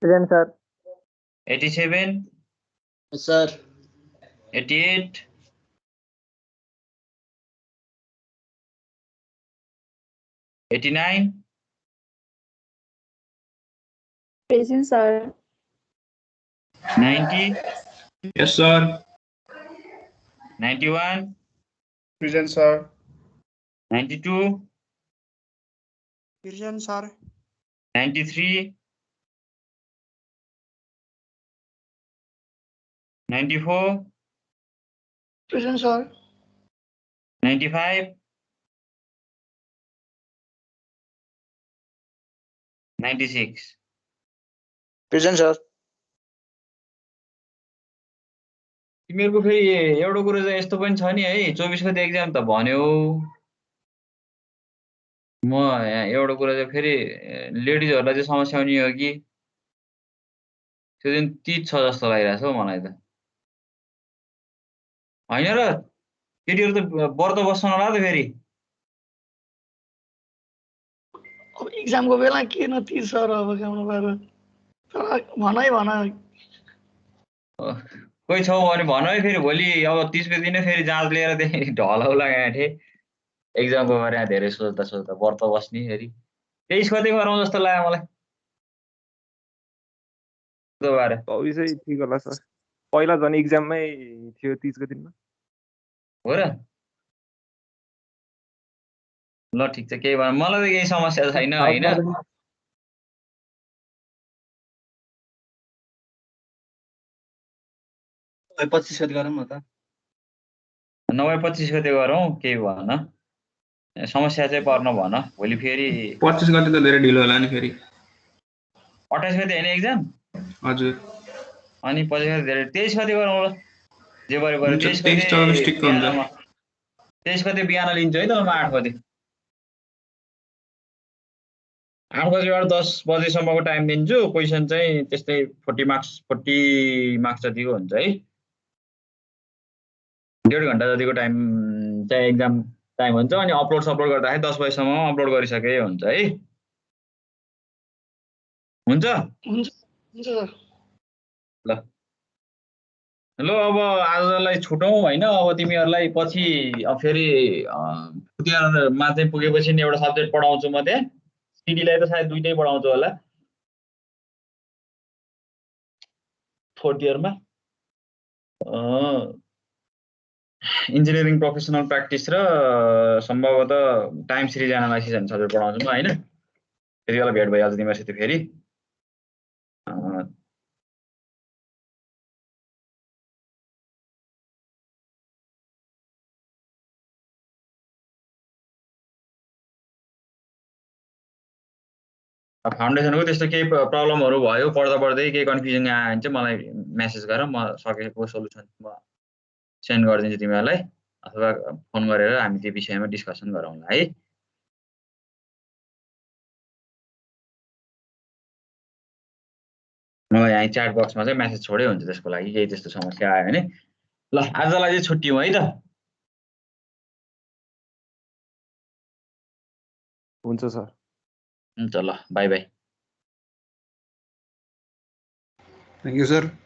B: present sir.
A: 87
F: Yes, sir.
A: 88 89
I: present sir.
A: 90
F: Yes, sir.
A: 91
E: Present, sir.
A: 92
H: present sir
A: 93 94
B: present sir
A: 95 96
C: present sir
A: तिमीहरूको फेरि एउटा कुरो चाहिँ यस्तो पनि छ नि है 24 गते एक्जाम त भन्यो म यहाँ एउटा कुरा चाहिँ फेरि लेडिजहरूलाई चाहिँ समस्या हुने हो कि त्यो दिन तिज छ जस्तो लागिरहेछ हौ मलाई त होइन र केटीहरू त व्रत बस्छन् होला त फेरि
B: अब इक्जामको बेला किन तिज सर अब गाउनु पर्यो तर भनाइ भन
A: कोही छौ भने भन है फेरि भोलि अब 30 दिन फेरि जाँच लिएर त्यही ढलौला गाँठे एक्जामको बारे धेरै सोच्दा व्रत बस्ने फेरि 23 गते गरौँ जस्तो लाग्यो मलाई त्यो बारे
G: 24 ठिक होला सर पहिला झन् इक्जाममै थियो 30 को दिनमा
A: हो र ल ठिक छ केही भएन मलाई त केही समस्या छैन होइन
F: 25 गते गरौँ न त
A: 25 गते गरौँ केही भएन समस्या चाहिँ पर्न भन भोलि फेरि
F: 25 गते त धेरै ढिलो होला नि फेरि
A: 28 गते होइन एक्जाम
F: हजुर
A: अनि 25 गते धेरै 23 गते गरौँ ल जे पऱ्यो 23
F: 23 24 ठिक हुन्छ
A: 23 गते बिहान लिन्छु है त म 8 गते 8 बजेबाट 10 बजेसम्मको टाइम दिन्छु क्वेसन चाहिँ त्यस्तै 40 मार्क्स जतिको हुन्छ है 1.5 घन्टा जतिको टाइम चाहिँ एक्जाम टाइम हुन्छ अनि अपलोड गर्दाखेरि 10 बजेसम्म अपलोड गरिसके हुन्छ है हुन्छ
B: हुन्छ सर
A: ल ल अब आजलाई छुटौँ होइन अब तिमीहरूलाई पछि फेरि फुटियारमा चाहिँ पुगेपछि नि एउटा सब्जेक्ट पढाउँछु म त्यहाँ सिडीलाई त सायद दुईटै पढाउँछु होला 4th इयरमा इन्जिनियरिङ प्रोफेसनल प्र्याक्टिस र सम्भवतः टाइम सिरिज एनालाइसिस भन्ने सब्जेक्ट पढाउँछु म होइन त्यति बेला भेट भइहाल्छ तिमीहरूसित फेरि फाउन्डेसनको त्यस्तो केही प्रब्लमहरू भयो पढ्दै केही कन्फ्युजन आयो भने चाहिँ मलाई मेसेज गर म सकेको सोल्युसन म सेन्ड गरिदिन्छु तिमीहरूलाई अथवा फोन गरेर हामी त्यो विषयमा डिस्कसन गरौँला है मलाई यहाँ च्याट बक्समा चाहिँ मेसेज छोडै हुन्छ त्यसको लागि केही त्यस्तो समस्या आयो भने ल आजलाई चाहिँ छुट्टियौँ है त
G: हुन्छ सर
A: हुन्छ ल by by
F: thank you sir